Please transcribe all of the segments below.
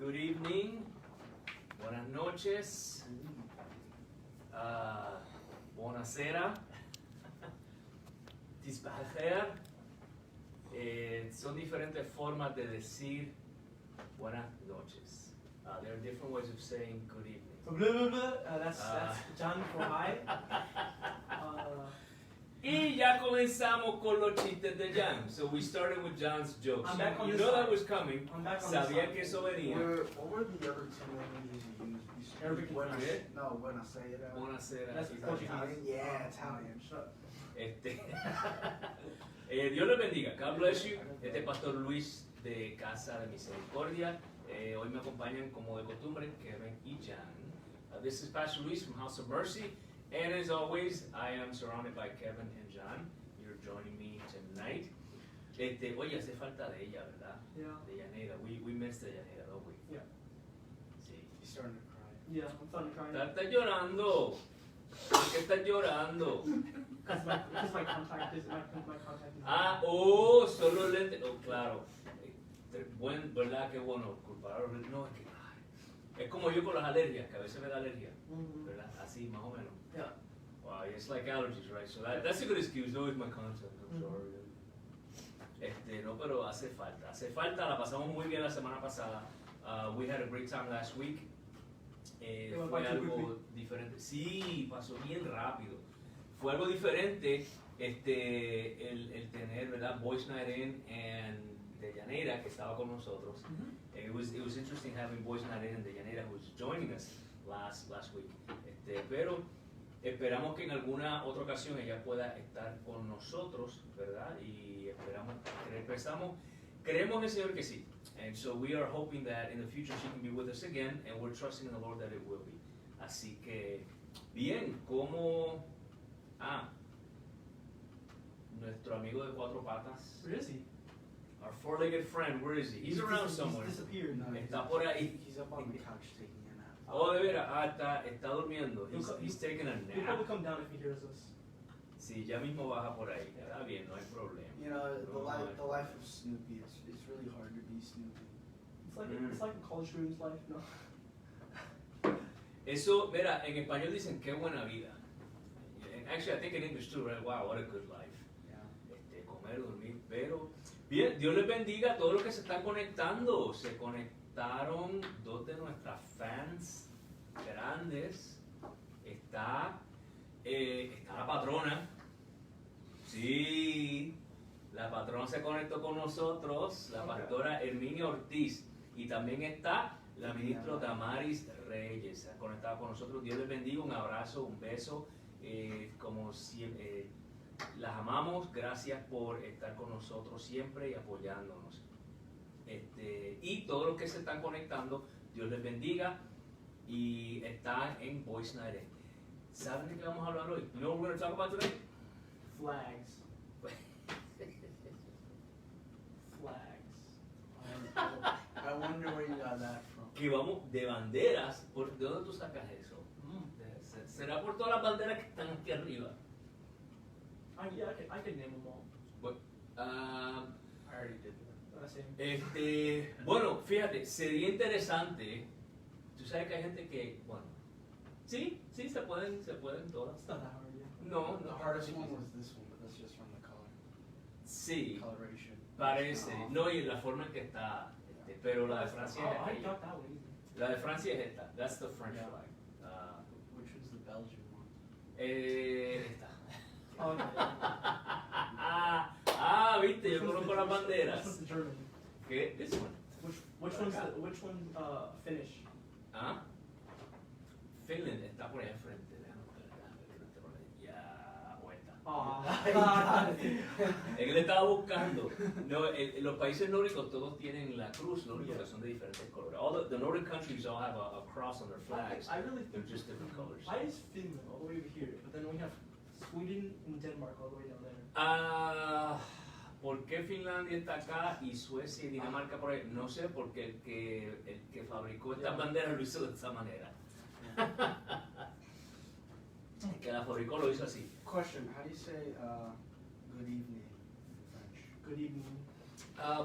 Good evening, buenas noches, buonasera, tisbacher. Son diferentes formas de decir buenas noches. There are different ways of saying good evening. Blah, blah, blah. That's John for hi. Y ya comenzamos con los chistes de Jan. So we started with Jan's jokes. I'm back on You this know that side. was coming. I'm back on Sabía this que side. eso venía. What were the other two languages you used? Arabic and Buenas, French. no, buonasera. Buonasera. That's Is that Portuguese. Italian? Yeah, Italian. Shut. Dios les bendiga. God bless you. Este es Pastor Luis de Casa de Misericordia. Hoy me acompañan como de costumbre Kevin y Jan. This is Pastor Luis from House of Mercy. And as always, I am surrounded by Kevin and Jan. You're joining me tonight. Oye, hace falta de ella, ¿verdad? Yeah. De Yanira. We missed de Yanira, don't we? Yeah. Sí. He's starting to cry. Yeah, I'm starting to cry. Estás llorando. ¿Por qué estás llorando? Because my contact is my contact is. Solo lente. Oh, claro. ¿Verdad? Qué bueno. Culpar. No, es que. Ay, es como yo con las alergias, que a veces me da alergia. Mhm. ¿Verdad? Así, más o menos. Yeah. Wow, it's like allergies, right? So that's a good excuse. No, it's my contact. I'm sorry. No, pero hace falta. La pasamos muy bien la semana pasada. We had a great time last week. Fue algo diferente. Sí, pasó bien rápido. Fue algo diferente el tener, ¿verdad? Boys Night In and Deyanira, que estaba con nosotros. It was interesting having Boys Night In and Deyanira, who was joining us last week. Pero esperamos que en alguna otra ocasión ella pueda estar con nosotros, ¿verdad? Y creemos en el Señor que sí. And so we are hoping that in the future she can be with us again, and we're trusting in the Lord that it will be. Así que, bien, como nuestro amigo de cuatro patas, Where is he? our four-legged friend, where is he? He's around somewhere. He's disappeared. No, Está por ahí. He's up on the couch taking a nap. Oh, de veras, está durmiendo. He's taking a He'll probably nap. come down if he hears us. Sí, ya mismo baja por ahí. Está bien, no hay problema. You know, No hay the life of Snoopy, it's really hard to be Snoopy. It's like a college student's life, no? Eso, mira, en español dicen qué buena vida. And actually, I think in English too, right? Wow, what a good life. Yeah. Comer, dormir, pero bien, Dios les bendiga a todos los que se están conectando. Se conectaron dos de nuestras fans grandes. Está la patrona. Sí, la patrona se conectó con nosotros, la pastora Herminia Ortiz. Y también está la ministra Damaris Reyes, se ha conectado con nosotros. Dios les bendiga, un abrazo, un beso. Como siempre, las amamos, gracias por estar con nosotros siempre y apoyándonos. Y todos los que se están conectando, Dios les bendiga. Y está en Boys Night In. ¿Saben de qué vamos a hablar hoy? You know what we're going to talk about today? Flags. I wonder where you got that from. Que vamos de banderas. ¿De dónde tú sacas eso? ¿Será por todas las banderas que están aquí arriba? Yeah, I can name them all. Ah, I already did that. Bueno, fíjate, sería interesante. Tú sabes que hay gente que, bueno, sí, se pueden todas. It's not that hard, yeah. No, The hardest one was this one, but that's just from the color. Sí, Coloration. parece. Oh. No, y la forma en que está. Pero la de Francia Oh, es I aquella. got that one easy. La de Francia es esta. That's the French Yeah. flag. Which was the Belgian one? Esta. Oh, Viste, yo Which one's conozco the- las Which banderas. one's the German? ¿Qué? This one. Which one Finnish? Finland está por ahí enfrente. Déjame ver. Ya, vuelta. Oh, Él estaba buscando. No, los países nórdicos todos tienen la cruz, lo único que son de diferentes colores. All the Nordic countries all have a cross on their flags. I really They're think just different colors. why is Finland all the way over here, but then we have Sweden and Denmark all the way down there? ¿Por qué Finlandia está acá y Suecia y Dinamarca por ahí? No sé, porque el que fabricó estas banderas lo hizo de esa manera. El que la fabricó lo hizo así. Question, how do you say good evening in French? Good evening.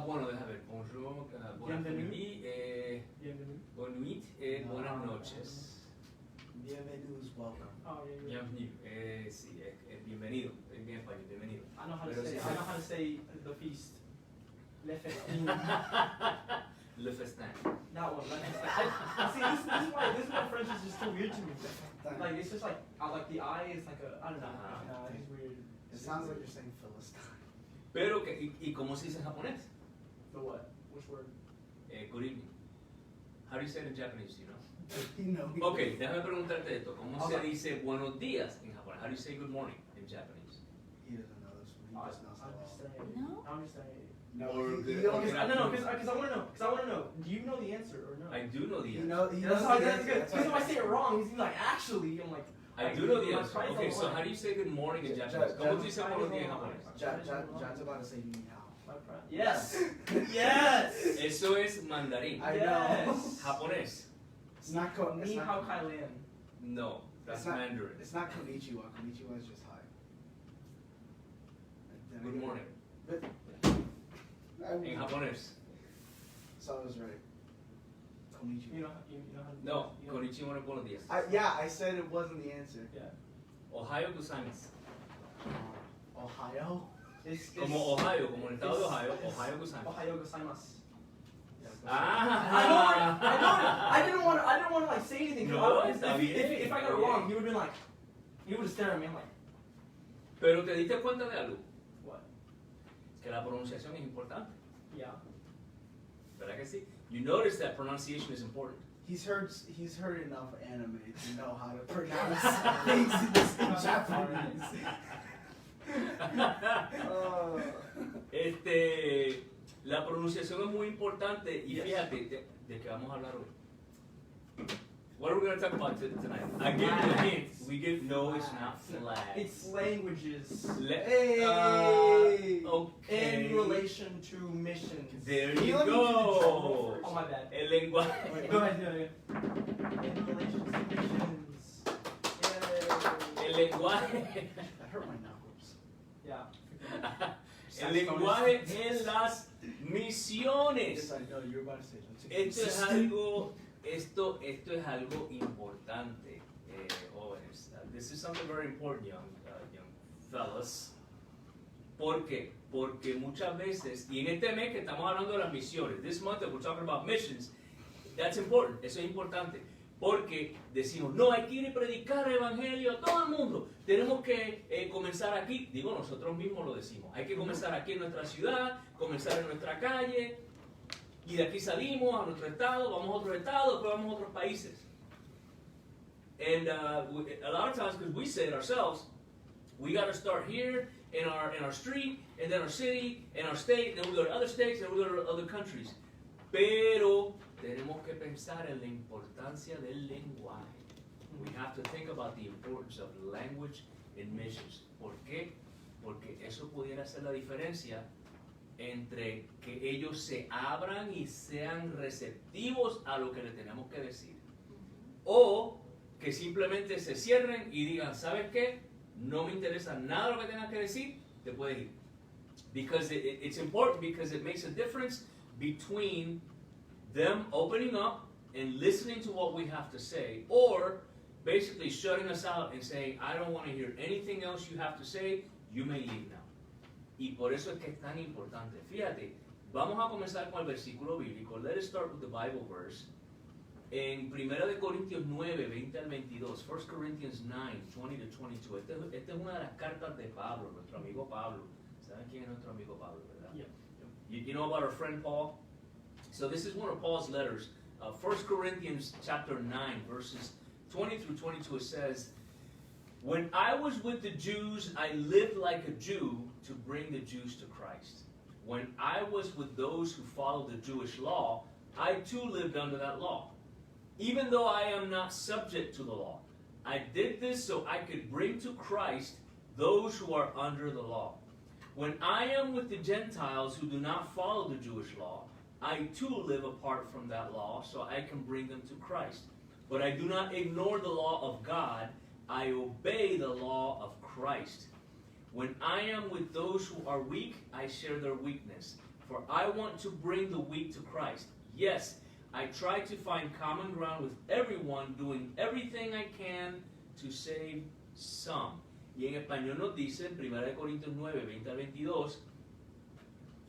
Bueno, déjame ver. Bonjour, bon Bienvenue. après-midi, Bienvenue. noches. Bienvenidos, welcome. Oh, yeah. Bienvenido. Sí, es bienvenido. Es bien español, bienvenido. I know how to Pero say. sí. I know how to say the feast. Le festin. Le festin. That one. Le festin. See, this is why French is just too weird to me. Like it's just like the I is like a I don't know. It's weird. It sounds like you're saying Philistine. Pero, ¿y cómo se dice en japonés? The what? Which word? Good evening. How do you say it in Japanese, you know? You know. Ok, déjame preguntarte esto. ¿Cómo se Okay. dice buenos días en japonés? How do you say good morning in Japanese? He doesn't know this one. He just knows I'm how just well. saying. No? I'm just saying. No, Or he good- only- okay. No, because I want to know. Because I want to know. Do you know the answer or no? I do know the He answer. knows. He Yeah, knows that's how. the That's answer. good. That's Because if why- I say it wrong, he's like actually. I'm like. I do know the My answer. pride's Okay, on the so line. how do you say good morning in Ja- Japanese? Ja- ¿Cómo Ja- se dice buenos días en japonés? John's about to say ni hao. My pride. Yes. Yes. Eso es mandarín. I know. Yes. Japonés. It's not ko. It's Ni hao not. kai lan. No, that's It's not- Mandarin. It's not konnichiwa. Konnichiwa is just hi. Then Good again- morning. But, En japonés. So I was right. Konnichiwa. You know how to. No, you know- konnichiwa no es buenos días. Yeah, I said it wasn't the answer. Yeah. Ohayo gozaimasu. Ohio. It's Como Ohio, como el estado de Ohio, Ohio gozaimasu. Ohayo gozaimasu. Ah. I didn't want to like say anything. 'Cause No, I- está if I got it bien. wrong, he would have been like, he would have stared at me. I'm like, Pero te diste cuenta de algo, what? que la pronunciación es importante, Yeah. ¿verdad que sí? You notice that pronunciation is important. He's heard enough anime to know how to pronounce things in Japanese. La pronunciación es muy importante y Yes. fíjate de qué vamos a hablar hoy. What are we going to talk about tonight? I give you a hint. We give no, it's not flag. It's languages Hey! Okay. in relation to missions. There Can you you let me do the go. Oh my bad. El lenguaje. Go ahead, go ahead. In relation to missions. El Yay. lenguaje. That hurt my knuckles. Yeah. El lenguaje en las Yes, misiones. I know you're about to say that. Esto es algo importante, jóvenes. This is something very important, young fellas. ¿Por qué? Porque muchas veces, y en este mes que estamos hablando de las misiones, this month that we're talking about missions, that's important, eso es importante. Porque decimos, no, hay que ir y predicar el evangelio a todo el mundo. Tenemos que comenzar aquí, digo, nosotros mismos lo decimos. Hay que comenzar aquí en nuestra ciudad, comenzar en nuestra calle. Y de aquí salimos a nuestro estado, vamos a otro estado, después vamos a otros países. And a lot of times, because we say it ourselves, we got to start here in our street, and then our city, and our state, then we go to other states, and we go to other countries. Pero tenemos que pensar en la importancia del lenguaje. We have to think about the importance of language in missions. ¿Por qué? Porque eso pudiera hacer la diferencia entre que ellos se abran y sean receptivos a lo que le tenemos que decir. O que simplemente se cierren y digan, ¿sabes qué? No me interesa nada lo que tengas que decir, te puedes ir. Because it's important because it makes a difference between them opening up and listening to what we have to say, or basically shutting us out and saying, I don't want to hear anything else you have to say, you may leave now. Y por eso es que es tan importante. Fíjate, vamos a comenzar con el versículo bíblico. Let us start with the Bible verse. En 1 de Corintios 9, 20 al 22, 1 Corinthians 9, 20 to 22. Esta es una de las cartas de Pablo, nuestro amigo Pablo. ¿Saben quién es nuestro amigo Pablo, verdad? Yeah. You know about our friend Paul? So this is one of Paul's letters. 1 Corinthians chapter 9, verses 20 through 22, it says, when I was with the Jews, I lived like a Jew to bring the Jews to Christ. When I was with those who followed the Jewish law, I too lived under that law. Even though I am not subject to the law, I did this so I could bring to Christ those who are under the law. When I am with the Gentiles who do not follow the Jewish law, I too live apart from that law so I can bring them to Christ. But I do not ignore the law of God, I obey the law of Christ. When I am with those who are weak, I share their weakness. For I want to bring the weak to Christ. Yes, I try to find common ground with everyone, doing everything I can to save some. Y en español nos dice en 1 Corintios 9, 20 al 22,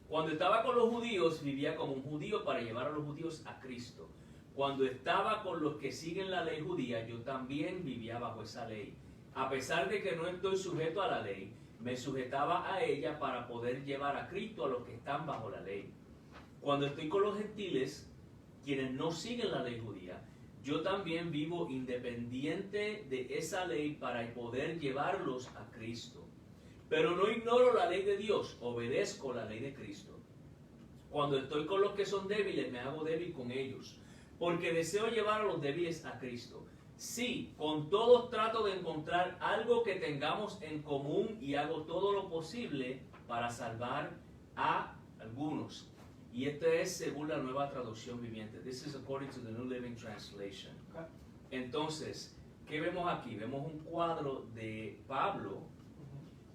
cuando estaba con los judíos, vivía como un judío para llevar a los judíos a Cristo. Cuando estaba con los que siguen la ley judía, yo también vivía bajo esa ley. A pesar de que no estoy sujeto a la ley, me sujetaba a ella para poder llevar a Cristo a los que están bajo la ley. Cuando estoy con los gentiles, quienes no siguen la ley judía, yo también vivo independiente de esa ley para poder llevarlos a Cristo. Pero no ignoro la ley de Dios, obedezco la ley de Cristo. Cuando estoy con los que son débiles, me hago débil con ellos, porque deseo llevar a los débiles a Cristo. Sí, con todos trato de encontrar algo que tengamos en común y hago todo lo posible para salvar a algunos. Y este es según la nueva traducción viviente. This is according to the New Living Translation. Okay. Entonces, ¿qué vemos aquí? Vemos un cuadro de Pablo,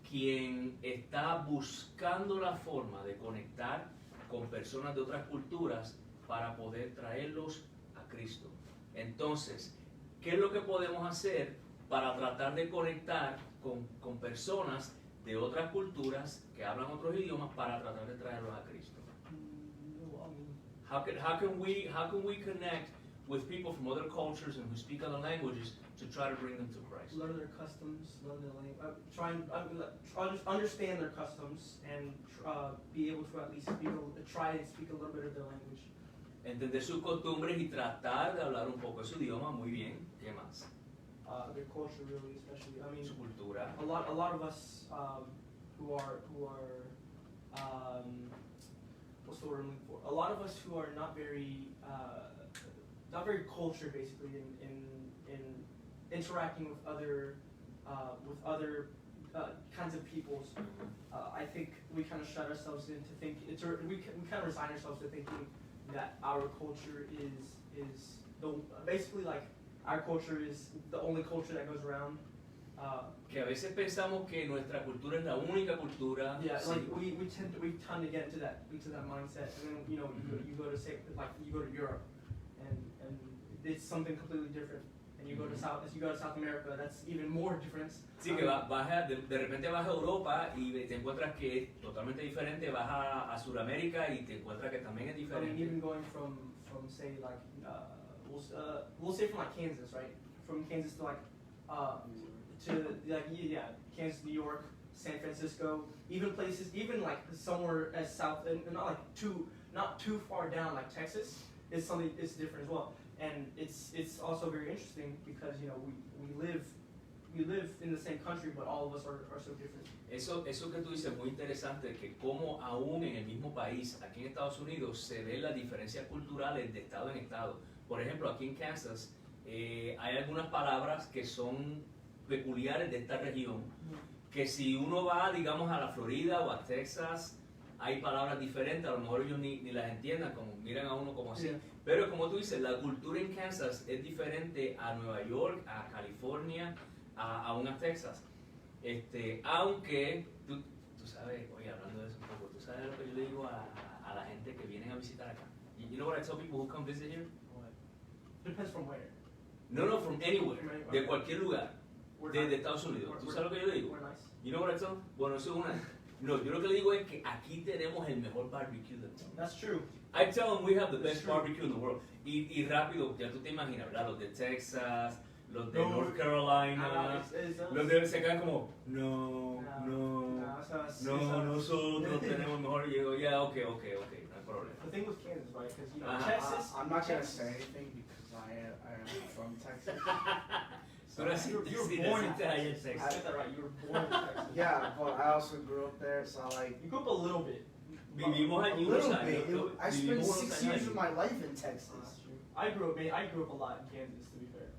quien está buscando la forma de conectar con personas de otras culturas para poder traerlos a Cristo. Entonces, ¿qué es lo que podemos hacer para tratar de conectar con personas de otras culturas que hablan otros idiomas para tratar de traerlos a Cristo? How can we connect with people from other cultures and who speak other languages to try to bring them to Christ? Learn their customs, learn their language. Understand their customs and be able to at least try and speak a little bit of their language. Entender sus costumbres y tratar de hablar un poco de su idioma muy bien. ¿Qué más? Their culture, really, especially. I mean, Su cultura. a lot of us who are what's the word I'm looking for? A lot of us who are not very cultured, basically, in interacting with other kinds of peoples. I think we kind of shut ourselves into thinking. We kind of resign ourselves to thinking that our culture is basically like our culture is the only culture that goes around. Que a veces pensamos que nuestra cultura es la única cultura. Yeah, Sí. like we tend to get into that mindset, and then you go to Europe, and it's something completely different. And you go to South America, that's even more difference. Sí, que de repente vas a Europa y te encuentras que es totalmente diferente, vas a Sudamérica y te encuentras que también es I mean, diferente. even going from say like we'll say from like Kansas, right? From Kansas to like Kansas, New York, San Francisco, even places, even like somewhere as south and not too far down like Texas is something is different as well. And it's also very interesting because we live in the same country, but all of us are so different. Eso que tú dices es muy interesante, que como aún en el mismo país, aquí en Estados Unidos, se ven las diferencias culturales de estado en estado. Por ejemplo, aquí en Kansas hay algunas palabras que son peculiares de esta región, que si uno va, digamos, a la Florida o a Texas, hay palabras diferentes, a lo mejor ellos ni las entiendan, como miran a uno como así. Yeah. Pero como tú dices, la cultura en Kansas es diferente a Nueva York, a California, aún a Texas. Aunque tú sabes, oye, hablando de eso un poco, tú sabes lo que yo le digo a la gente que vienen a visitar acá. You know what I tell people who come visit here? Depends from where. No, from anywhere, de cualquier lugar, We're de nice. Estados Unidos. ¿Tú We're- sabes lo que yo le digo? We're nice. You know what I tell them? Bueno, eso es una... No, yo lo que le digo es que aquí tenemos el mejor barbecue del mundo. That's true. I tell them we have the That's best true. barbecue in the world. Y rápido, ya tú te imaginas, ¿verdad? Los de Texas, los de No, North Carolina, los de se quedan como, no, nosotros tenemos mejor. Y digo, yeah, okay, no hay problema. The thing with Kansas, right? Because Uh-huh. Texas. I'm not gonna Texas- say anything because I am from Texas. Tú naciste You were born in ahí en Texas. Texas. I said that right. You were born in Texas. Yeah, but I also grew up there, so like You grew up a little bit. Vivimos a allí unos little años. bit. I spent Vivimos 6 unos years años of allí. my life in That's Texas. true. I grew up a lot in Kansas. To be fair,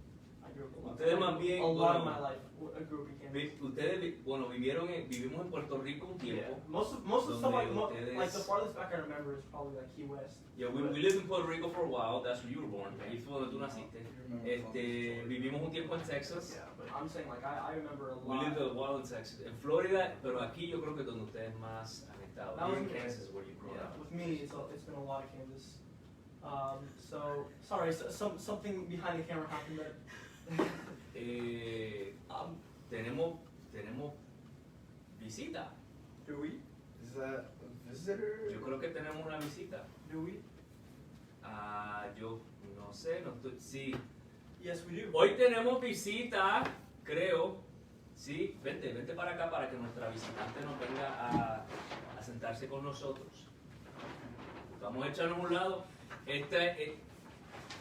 I grew up a lot. Ustedes más bien, a lot of bueno, my life. I grew up in Kansas. Ustedes, bueno, vivimos en Puerto Rico un Yeah. tiempo. Most of the stuff like Donde like the ustedes- farthest back I remember is probably like Key West. Yeah, we lived in Puerto Rico for a while. That's where you were born. Ahí fue donde tú naciste. Vivimos un tiempo en Texas. Yeah, but I'm saying like I remember a We lot. lived a while in Texas. En Florida, pero aquí yo creo que donde ustedes más han estado. That Here was in me. Kansas, where you grew Yeah, up. with me it's been a lot of Kansas. So So sorry, something behind the camera happened there. Tenemos visita. Do we? Is that a visitor? Yo creo que tenemos una visita. Do we? Yo no sé, no estoy. Sí. Yes, we do. Hoy tenemos visita, creo. Sí, vente para acá para que nuestra visitante nos venga a sentarse con nosotros. Vamos a echarnos a un lado. Esta es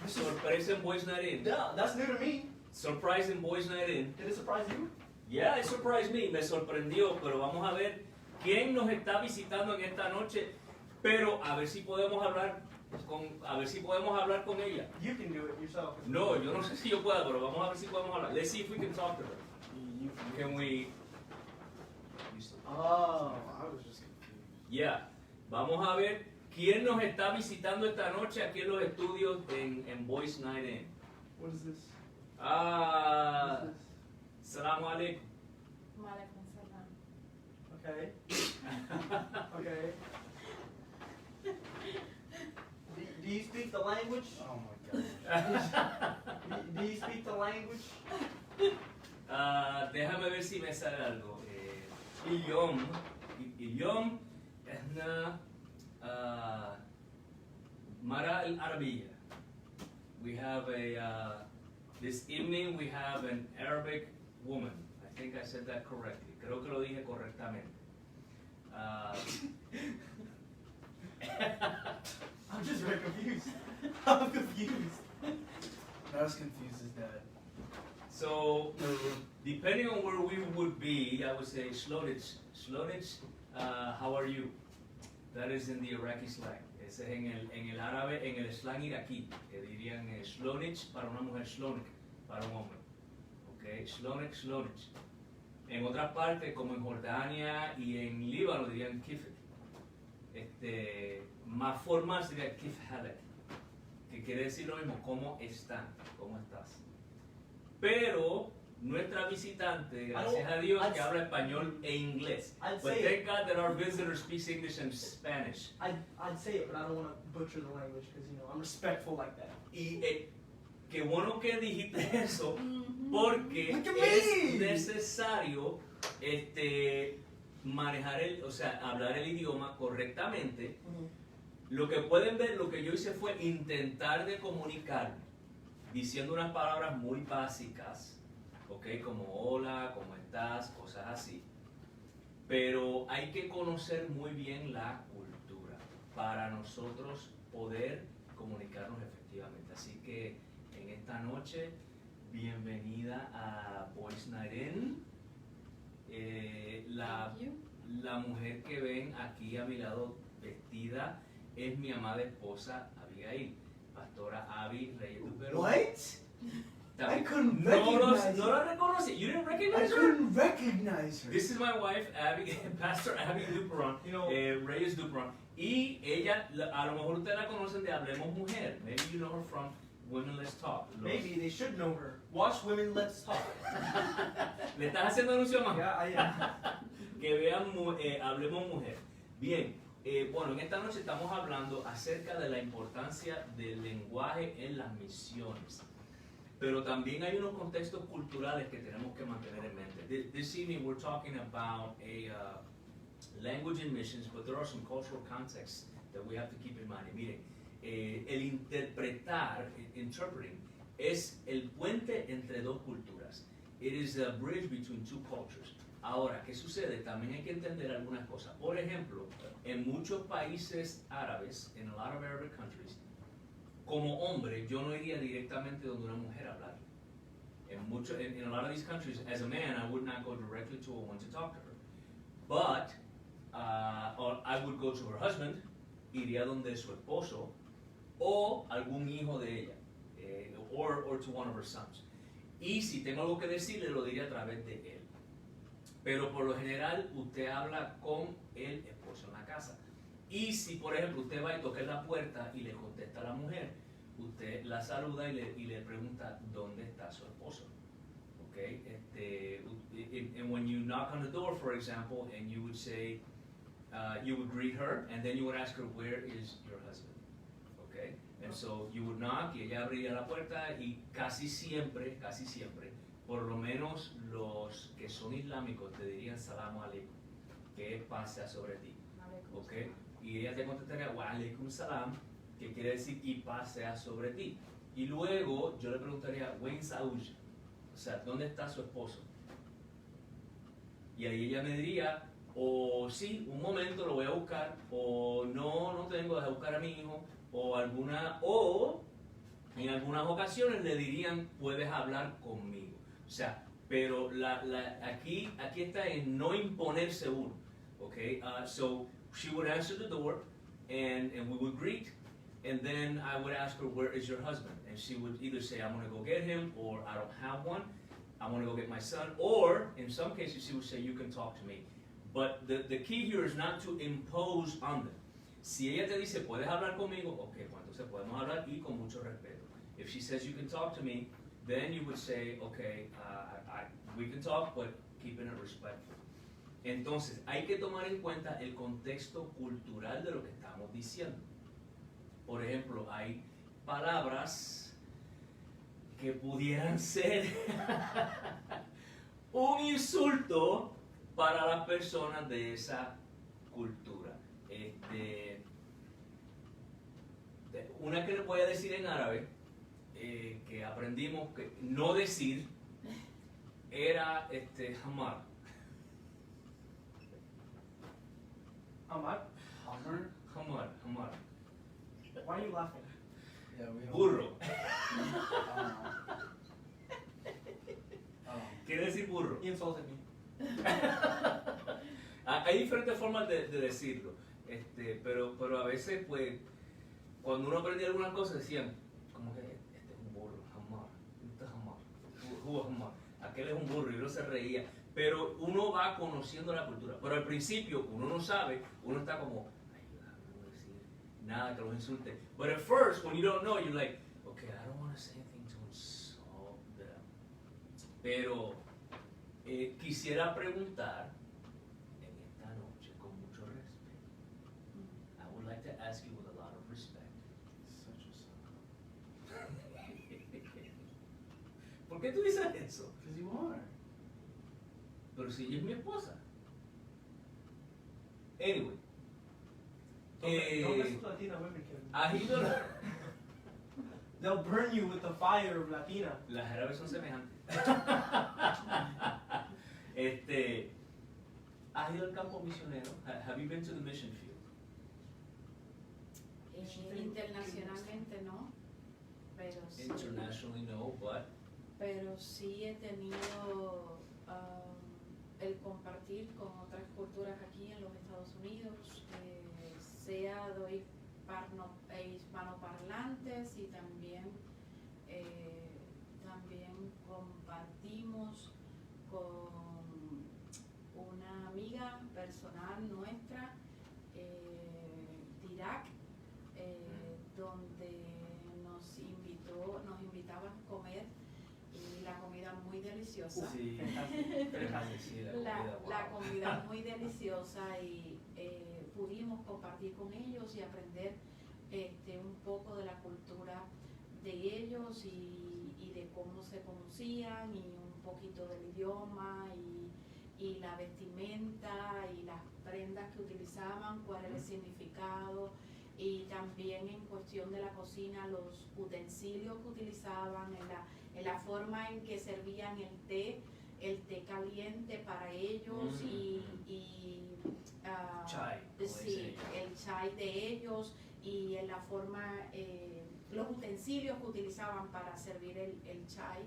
sorpresa en Boys Night In. Yeah, that's new to me. Surprise in Boys Night In. Did it surprise you? Yeah, it surprised me, me sorprendió, pero vamos a ver quién nos está visitando en esta noche, pero a ver si podemos hablar con ella. You can do it yourself. No, yo no sé si yo pueda, pero vamos a ver si podemos hablar. Let's see if we can talk to her. Can we? Oh, I was just confused. Yeah. Vamos a ver quién nos está visitando esta noche aquí en los estudios en Boys Night In. What is this? Ah, What is this? Salamu alaikum. Walaikum salam. Okay. Okay. Do you speak the language? Oh my gosh. Do you speak the language? Déjame ver si me sale algo. Idiom احنا مرة العربية. We have this evening we have an Arabic woman. I think I said that correctly. Creo que lo dije correctamente. I'm just very confused. I'm confused. Not as confused as Dad. So, depending on where we would be, I would say Slonich. Slonich, how are you? That is in the Iraqi slang. Ese es en el árabe, en el slang iraquí, que dirían Slonich para una mujer, Slonik para un hombre. Okay, Slonik, Slonich. En otras partes, como en Jordania y en Líbano, dirían Kifet. Más formal sería Kif Halak, que quiere decir lo mismo, ¿cómo están? ¿Cómo estás? Pero nuestra visitante, gracias a Dios, que habla español e inglés. I'd But say thank God that our visitor speaks English and Spanish. I'd say it, but I don't want to butcher the language because I'm respectful like that. Y qué bueno que dijiste eso, Mhm. porque Look at es me. necesario manejar o sea, hablar el idioma correctamente. Lo que pueden ver, lo que yo hice fue intentar de comunicarme diciendo unas palabras muy básicas, ¿ok? Como hola, ¿cómo estás? Cosas así. Pero hay que conocer muy bien la cultura para nosotros poder comunicarnos efectivamente. Así que en esta noche, bienvenida a Boys Night In. Thank you. La mujer que ven aquí a mi lado vestida es mi amada esposa Abigail, pastora Abby Reyes Duperón. What? I couldn't No recognize la reconoce. You didn't I recognize her? couldn't recognize her. This is my wife, Abby, Pastor Abby Duperón, You know- Reyes Duperón. Y ella, a lo mejor ustedes la conocen de Hablemos Mujer. Maybe you know her from Women Let's Talk. Maybe they should know her. Watch Women Let's Talk. ¿Le estás haciendo anuncio más? Yeah, I am. Que vean Hablemos Mujer. Bien, bueno, en esta noche estamos hablando acerca de la importancia del lenguaje en las misiones. Pero también hay unos contextos culturales que tenemos que mantener en mente. This evening we're talking about a language in missions, but there are some cultural contexts that we have to keep in mind. Y miren, el interpretar, interpreting, es el puente entre dos culturas. It is a bridge between two cultures. Ahora, ¿qué sucede? También hay que entender algunas cosas. Por ejemplo, en muchos países árabes, in a lot of Arabic countries, como hombre, yo no iría directamente donde una mujer a hablar. In a lot of these countries, as a man, I would not go directly to a woman to talk to her. But, or I would go to her husband, iría donde su esposo, o algún hijo de ella, or to one of her sons. Y si tengo algo que decirle, lo diría a través de él. Pero por lo general, usted habla con el esposo en la casa. Y si, por ejemplo, usted va y toca en la puerta y le contesta a la mujer, usted la saluda y le pregunta dónde está su esposo. Okay? And when you knock on the door, for example, and you would say, you would greet her, and then you would ask her, where is your husband? Okay? And so you would knock y ella abriría la puerta y casi siempre, por lo menos los que son islámicos te dirían salamu alaikum, que es paz sea sobre ti, ¿ok? Y ella te contestaría wa alaikum salam, que quiere decir y paz sea sobre ti. Y luego yo le preguntaría, Wain Sauj, o sea, ¿dónde está su esposo? Y ahí ella me diría, o sí, un momento lo voy a buscar, o no, no tengo, deja buscar a mi hijo, o en algunas ocasiones le dirían, puedes hablar conmigo. O sea, pero aquí está en no imponerse uno, okay? So she would answer the door, and we would greet, and then I would ask her, where is your husband? And she would either say, I'm gonna go get him, or I don't have one, I'm gonna go get my son, or in some cases she would say, you can talk to me. But the key here is not to impose on them. Si ella te dice, puedes hablar conmigo, ok, pues entonces podemos hablar y con mucho respeto. If she says you can talk to me, then you would say, okay, we can talk, but keeping it respectful. Entonces, hay que tomar en cuenta el contexto cultural de lo que estamos diciendo. Por ejemplo, hay palabras que pudieran ser un insulto para las personas de esa cultura. Una que les voy a decir en árabe, que aprendimos que no decir, era hamar. Ahmad, Hamar. why are you laughing? Yeah, we don't. Burro. Oh. Quiere decir burro. He insulted me. Hay diferentes formas de decirlo, pero a veces, pues, cuando uno aprendía algunas cosas decían, como que este es un burro, hamar, este es hamar, hamar, aquel es un burro, y uno se reía, pero uno va conociendo la cultura, pero al principio uno no sabe, uno está como, ay, yo no voy a decir nada que los insulte, but at first, when you don't know, you're like, okay, I don't want to say anything to insult them, pero quisiera preguntar, to ask you with a lot of respect. Such a son. ¿Por qué tú dices eso? Because you are. Pero si ella es mi esposa. Anyway. Don't mess with Latina women, Kevin. ¿Has ido They'll burn you with the fire of Latina. Las árabes son semejantes. ¿Has ido al campo misionero? Have you been to the mission field? Internacionalmente no, pero sí, Internationally, no, but pero sí he tenido el compartir con otras culturas aquí en los Estados Unidos, sea de hispanoparlantes y también compartimos con una amiga personal nuestra de Irak, donde nos invitaban a comer y la comida muy deliciosa. sí, sí, La comida muy deliciosa y pudimos compartir con ellos y aprender un poco de la cultura de ellos y de cómo se conocían y un poquito del idioma y la vestimenta y las prendas que utilizaban, cuál era el significado, y también en cuestión de la cocina, los utensilios que utilizaban, en la forma en que servían el té caliente para ellos chai, sí, el chai de ellos y en la forma, los utensilios que utilizaban para servir el chai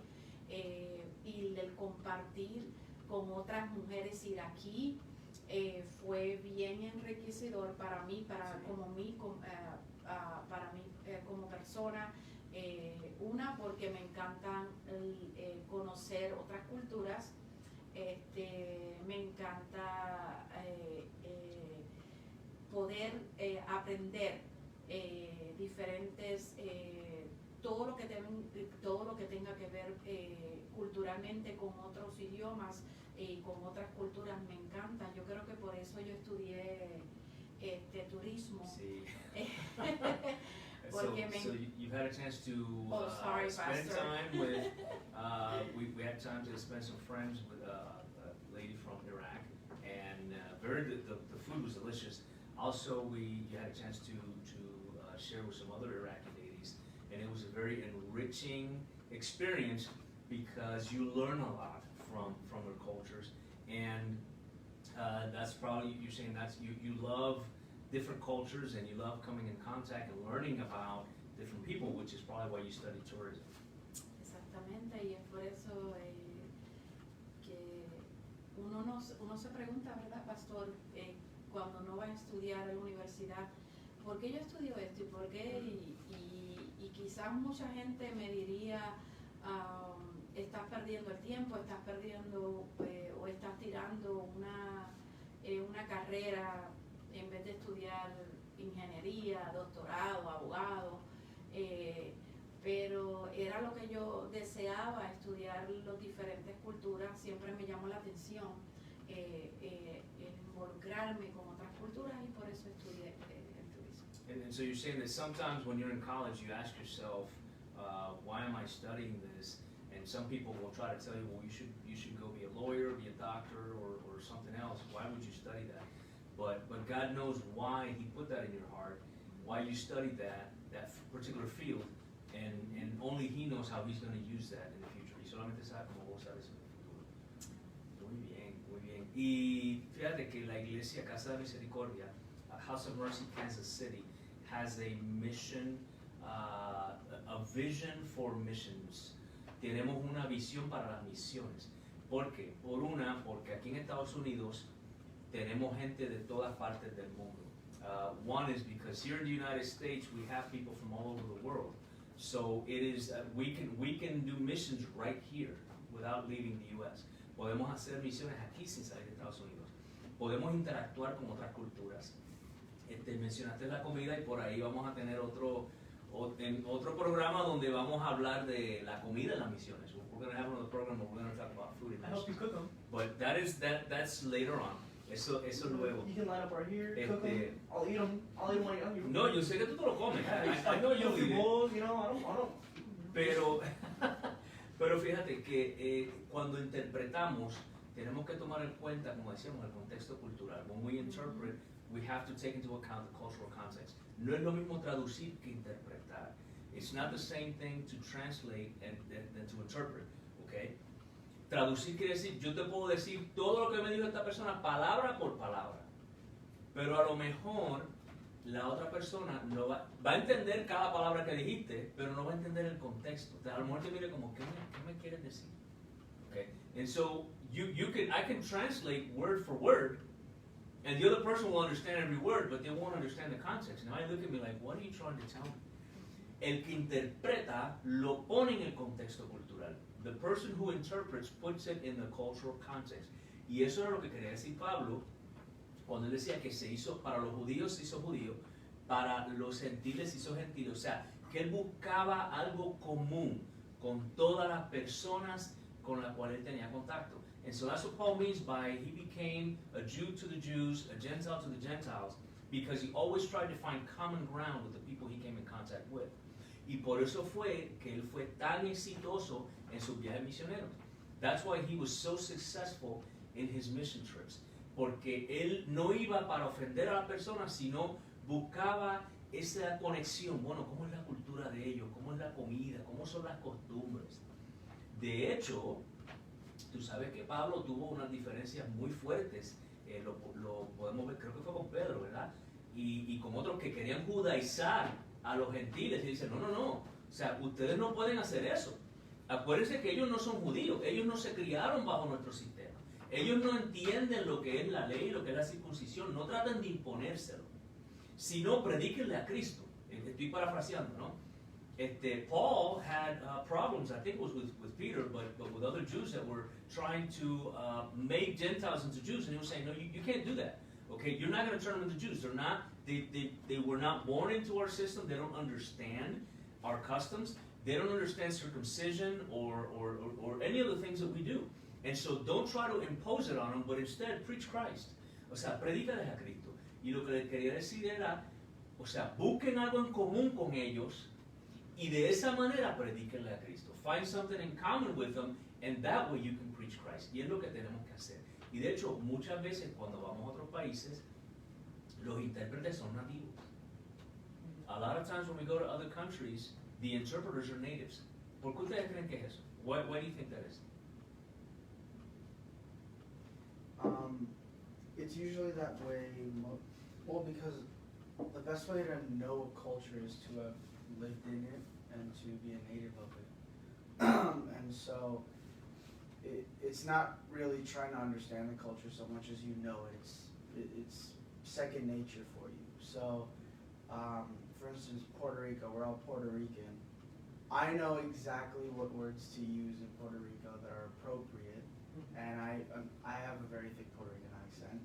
y el compartir con otras mujeres iraquí. Fue bien enriquecedor para mí, para mí como persona, porque me encantan conocer otras culturas, me encanta poder aprender diferentes, todo lo que tenga que ver culturalmente con otros idiomas y con otras culturas me encantan. Yo creo que por eso yo estudié turismo. Sí. Porque me- so you've had a chance to Oh, sorry, spend Pastor. time with, we had time to spend some friends with a lady from Iraq, and the food was delicious. Also, you had a chance to share with some other Iraqi ladies, and it was a very enriching experience because you learn a lot from their cultures, and that's probably, you're saying you love different cultures and you love coming in contact and learning about different people, which is probably why you study tourism. Exactamente, y es por eso que uno se pregunta, ¿verdad, pastor? Cuando no va a estudiar en la universidad, ¿por qué yo estudio esto y por qué? Y quizás mucha gente me diría, estás perdiendo el tiempo, estás perdiendo o estás tirando una carrera en vez de estudiar ingeniería, doctorado, abogado, pero era lo que yo deseaba, estudiar las diferentes culturas. Siempre me llamó la atención involucrarme con otras culturas, y por eso estudié el turismo. And so you're saying that sometimes when you're in college, you ask yourself, why am I studying this? And some people will try to tell you, well, you should go be a lawyer, be a doctor, or something else. Why would you study that? But God knows why He put that in your heart, why you studied that particular field, and only He knows how He's going to use that in the future. Y solamente sabe cómo vos sabes en el futuro. Muy bien, muy bien. Y fíjate que la iglesia Casa de Misericordia, House of Mercy, Kansas City, has a mission, a vision for missions. Tenemos una visión para las misiones. ¿Por qué? Porque aquí en Estados Unidos tenemos gente de todas partes del mundo. One is because here in the United States we have people from all over the world. So it is we can do missions right here without leaving the U.S. Podemos hacer misiones aquí sin salir de Estados Unidos. Podemos interactuar con otras culturas. Mencionaste la comida y por ahí vamos a tener otro programa donde vamos a hablar de la comida en las misiones. We're going to have another program where we're going to talk about food in I hope you missions. cook them. But that's later on. Eso luego. You can line up right here, cook them. I'll eat them while you're here. No, yo sé que tú te lo comes. Yeah, I know you cook your eat it. bowls, you know, I don't. Pero fíjate que cuando interpretamos, tenemos que tomar en cuenta, como decíamos, el contexto cultural. When we interpret, we have to take into account the cultural context. No es lo mismo traducir que interpretar. It's not the same thing to translate than to interpret, okay? Traducir quiere decir, yo te puedo decir todo lo que me dijo esta persona palabra por palabra, pero a lo mejor la otra persona no va a entender cada palabra que dijiste, pero no va a entender el contexto. A lo mejor te mire como, ¿qué me quieres decir? Okay? And so I can translate word for word, and the other person will understand every word, but they won't understand the context. And they look at me like, what are you trying to tell me? El que interpreta lo pone en el contexto cultural. The person who interprets puts it in the cultural context. Y eso era lo que quería decir Pablo cuando él decía que se hizo, para los judíos se hizo judío, para los gentiles se hizo gentil. O sea, que él buscaba algo común con todas las personas con las cuales él tenía contacto. And so that's what Paul means by he became a Jew to the Jews, a Gentile to the Gentiles, because he always tried to find common ground with the people he came in contact with. Y por eso fue que él fue tan exitoso en sus viajes misioneros. That's why he was so successful in his mission trips. Porque él no iba para ofender a las personas, sino buscaba esa conexión. Bueno, ¿cómo es la cultura de ellos? ¿Cómo es la comida? ¿Cómo son las costumbres? De hecho, tú sabes que Pablo tuvo unas diferencias muy fuertes. Lo podemos ver, creo que fue con Pedro, ¿verdad? Y con otros que querían judaizar a los gentiles y dicen, no, o sea, ustedes no pueden hacer eso. Acuérdense que ellos no son judíos, ellos no se criaron bajo nuestro sistema, ellos no entienden lo que es la ley, lo que es la circuncisión, no traten de imponérselo, sino predíquenle a Cristo. Estoy parafraseando, ¿no? Paul had problems, I think it was with Peter, but with other Jews that were trying to make Gentiles into Jews, and he was saying, no, you can't do that. Okay, you're not going to turn them into Jews. They're not. They were not born into our system. They don't understand our customs. They don't understand circumcision or any of the things that we do. And so don't try to impose it on them, but instead preach Christ. O sea, predícales a Cristo. Y lo que le quería decir era, O sea, busquen algo en común con ellos y de esa manera predíquenle a Cristo. Find something in common with them and that way you can preach Christ. Y es lo que tenemos que hacer. Y de hecho, muchas veces cuando vamos a otros países, los intérpretes son nativos. A lot of times when we go to other countries, the interpreters are natives. ¿Por qué ustedes creen que es eso? Why do you think that is? It's usually that way, well, because the best way to know a culture is to have lived in it and to be a native of it. And so, it's not really trying to understand the culture so much as you know it. It's second nature for you. So, for instance, Puerto Rico, we're all Puerto Rican. I know exactly what words to use in Puerto Rico that are appropriate, and I have a very thick Puerto Rican accent.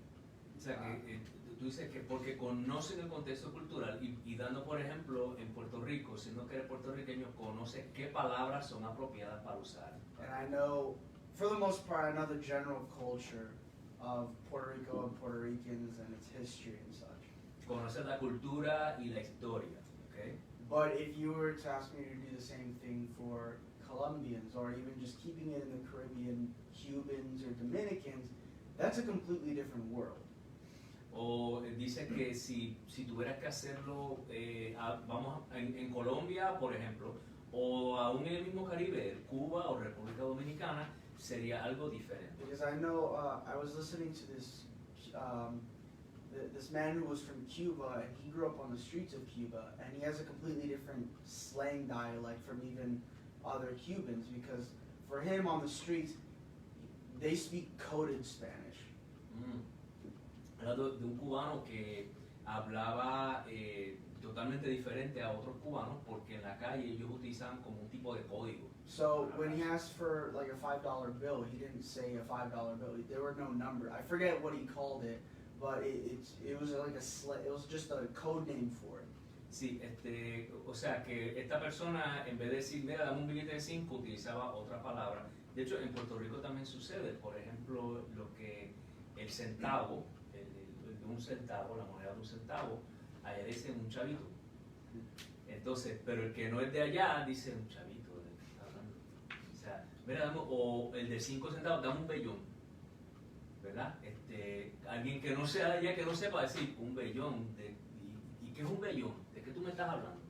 O sea, que tú dices que porque conocen el contexto cultural y dando por ejemplo en Puerto Rico, siendo que eres puertorriqueño, conoces qué palabras son apropiadas para usar. And I know, for the most part, I know the general culture of Puerto Rico and Puerto Ricans and its history and such. Conoces la cultura y la historia, ¿ok? But if you were to ask me to do the same thing for Colombians, or even just keeping it in the Caribbean, Cubans or Dominicans, that's a completely different world. O dice que si tuvieras que hacerlo, vamos en Colombia, por ejemplo, o aún en el mismo Caribe, Cuba o República Dominicana, sería algo diferente. Because I know, I was listening to this, this man who was from Cuba, and he grew up on the streets of Cuba, and he has a completely different slang dialect from even other Cubans, because for him on the streets, they speak coded Spanish. Hablando de un cubano que hablaba totalmente diferente a otros cubanos porque en la calle ellos utilizaban como un tipo de código. So when he asked for like a $5 bill, he didn't say a $5 bill. There were no number. I forget what he called it, but it was like it was just a code name for it. Sí, o sea que esta persona en vez de decir, mira, dame un billete de 5, utilizaba otra palabra. De hecho, en Puerto Rico también sucede. Por ejemplo, lo que el centavo, el de un centavo, la moneda de un centavo, allá dice un chavito. Entonces, pero el que no es de allá dice un chavito, ¿de qué está hablando? O sea, mira, o el de 5 centavos, dame un vellón, ¿verdad? Alguien que no sea de allá, que no sepa decir un vellón, ¿y qué es un vellón? ¿De qué tú me estás hablando?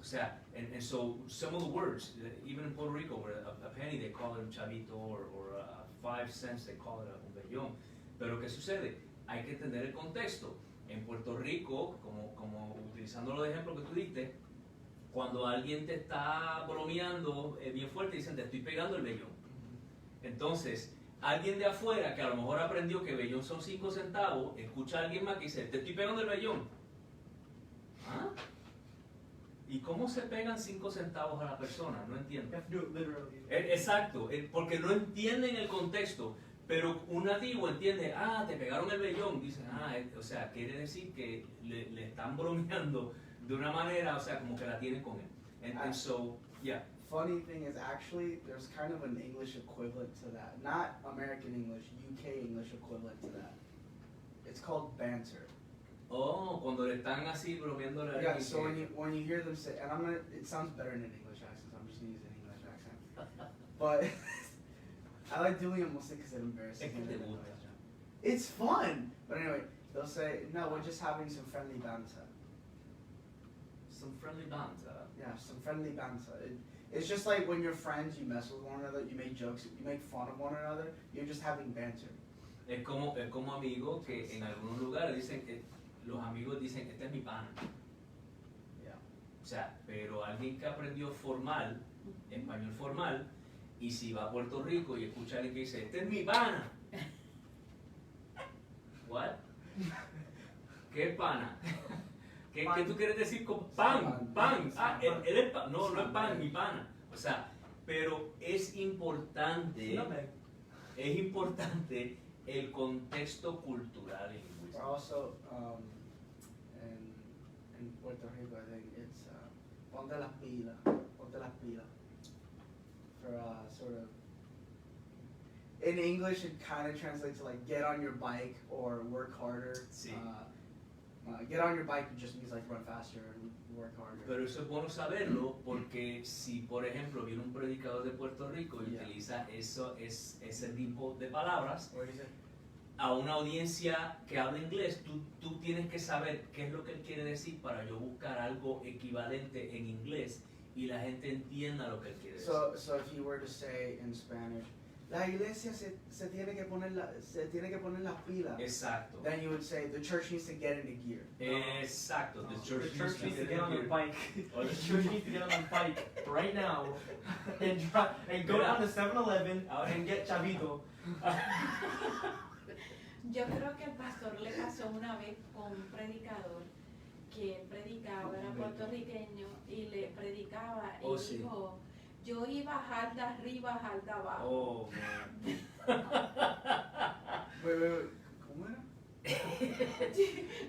O sea, and so some of the words, even in Puerto Rico, where a penny they call it un chavito, or 5 cents they call it un vellón. Pero ¿qué sucede? Hay que entender el contexto. En Puerto Rico, como utilizándolo de ejemplo que tú diste, cuando alguien te está bromeando bien fuerte, dicen, te estoy pegando el vellón. Entonces, alguien de afuera que a lo mejor aprendió que vellón son 5 centavos, escucha a alguien más que dice, te estoy pegando el vellón. ¿Ah? ¿Y cómo se pegan 5 centavos a la persona? No entiendo. You have to do it literally. Exacto, porque no entienden el contexto. Pero un nativo entiende, te pegaron el vellón. Dicen, o sea, quiere decir que le están bromeando de una manera, o sea, como que la tienen con él. And so, yeah. Funny thing is, actually, there's kind of an English equivalent to that. Not American English, UK English equivalent to that. It's called banter. Oh, cuando le están así bromeando la Yeah, so when you hear them say, and it sounds better in an English accent, so I'm just gonna use an English accent. But I like doing it mostly because it embarrasses Es que me. te gusta. It's fun! But anyway, they'll say, no, we're just having some friendly banter. Some friendly banter. Yeah, some friendly banter. It's just like when you're friends, you mess with one another, you make jokes, you make fun of one another, you're just having banter. Es como amigos que en algunos lugares dicen que los amigos dicen, este es mi pana. Yeah. O sea, pero alguien que aprendió formal, español formal, y si va a Puerto Rico y escucha a alguien que dice, este es mi pana. What? ¿Qué pana? ¿Qué tú quieres decir con pan? Pan. Él es pan. No, no es pan, mi pana. O sea, pero es importante el contexto cultural y lingüístico. Or also, in Puerto Rico, I think it's ponte las pilas. For sort of, in English, it kind of translates to like get on your bike or work harder. Sí. Get on your bike just means like run faster and work harder. Pero eso es bueno saberlo porque si, por ejemplo, viene un predicador de Puerto Rico y Yeah. utiliza ese tipo de palabras, What do you say? a una audiencia que habla inglés, tú tienes que saber qué es lo que él quiere decir para yo buscar algo equivalente en inglés y la gente entienda lo que él quiere decir. So if you were to say in Spanish, la iglesia se tiene que poner las pilas, Exacto. then you would say the church needs to get into gear. Exacto. The The church church needs to get get on the in bike. Or The the church needs to get on the bike right now and go Mira. down to 7-Eleven Ahora- and get chavito. Yo creo que al pastor le pasó una vez con un predicador que él predicaba, era puertorriqueño, y le predicaba y Oh, sí. dijo, yo iba jalda arriba, jalda abajo. Oh, man. Wait, ¿cómo era?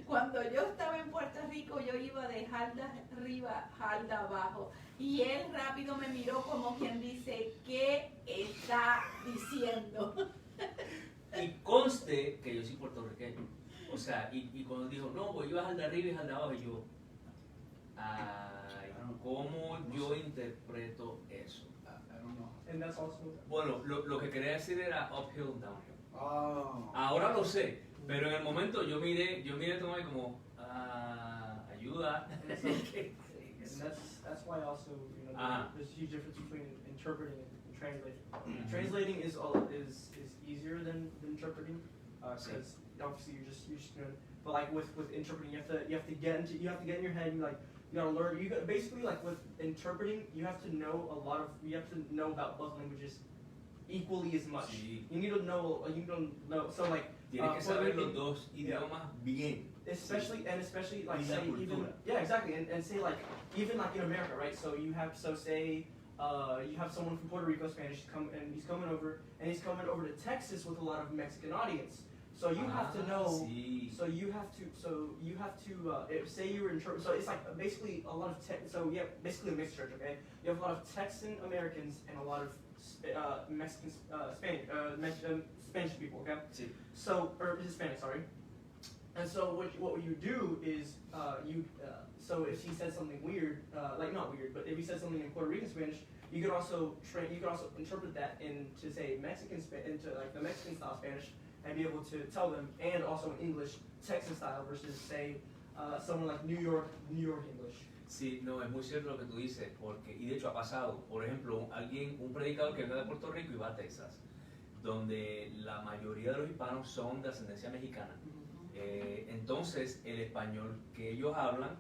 Cuando yo estaba en Puerto Rico, yo iba de jalda arriba, jalda abajo. Y él rápido me miró como quien dice, ¿qué está diciendo? Y conste que yo soy puertorriqueño. O sea, y cuando dijo, no, pues ibas al de arriba y al de abajo, y yo, ay, ¿cómo yo interpreto eso? I don't know. And that's also Bueno, lo que quería decir era uphill, downhill. Oh. Ahora lo sé, pero en el momento yo miré todo y como, ayuda. and that's why also there's a huge difference between interpreting and translating. Translating is easier than interpreting because obviously you're just doing. But like with interpreting, you have to get in your head. And you gotta learn. Basically like with interpreting, you have to know about both languages equally as much. Sí. You need to know. So like Tienes que saber los Puerto dos idiomas bien. especially like Y la say even cultura. yeah exactly and say like even like in America, right? So say you have someone from Puerto Rico, Spanish, he's coming over to Texas with a lot of Mexican audience. So you have to know. Sí. So you have to say you were in church. So it's like basically a lot of basically a mixed church. Okay, you have a lot of Texan Americans and a lot of Mexican Spanish people. Okay. Sí. So, or Hispanic, sorry. And so what you do is so if he says something weird, like not weird, but if he says something in Puerto Rican Spanish, you could also interpret that into say into like the Mexican style Spanish and be able to tell them, and also in English Texan style versus say someone like New York English. Sí, no, es muy cierto lo que tú dices, porque, y de hecho ha pasado, por ejemplo, un predicador que venga de Puerto Rico y va a Texas, donde la mayoría de los hispanos son de ascendencia mexicana. Entonces, el español que ellos hablan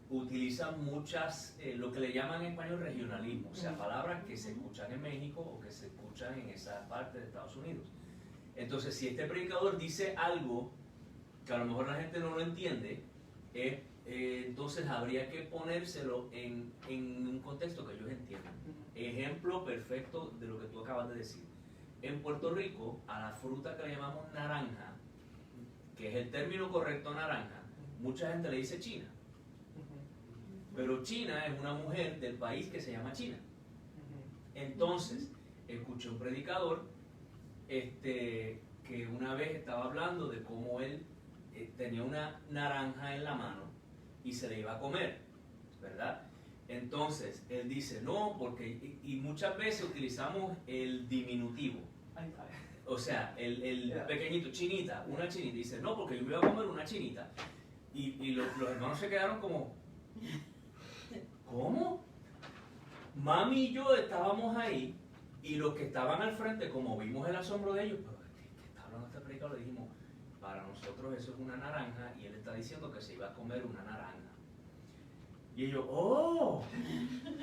utilizan muchas, lo que le llaman en español regionalismo, o sea, palabras que se escuchan en México o que se escuchan en esa parte de Estados Unidos. Entonces, si este predicador dice algo que a lo mejor la gente no lo entiende, entonces habría que ponérselo en un contexto que ellos entiendan. Ejemplo perfecto de lo que tú acabas de decir. En Puerto Rico, a la fruta que le llamamos naranja, que es el término correcto naranja, mucha gente le dice China. Pero China es una mujer del país que se llama China. Entonces, escuché un predicador que una vez estaba hablando de cómo él tenía una naranja en la mano y se la iba a comer, ¿verdad? Entonces, él dice, no, porque, y muchas veces utilizamos el diminutivo. O sea, el pequeñito, chinita, una chinita. Dice, no, porque yo me iba a comer una chinita. Y los hermanos se quedaron como, ¿cómo? Mami y yo estábamos ahí, y los que estaban al frente, como vimos el asombro de ellos, pero ¿qué está hablando este predicador? Le dijimos, para nosotros eso es una naranja, y él está diciendo que se iba a comer una naranja. Y ellos, oh,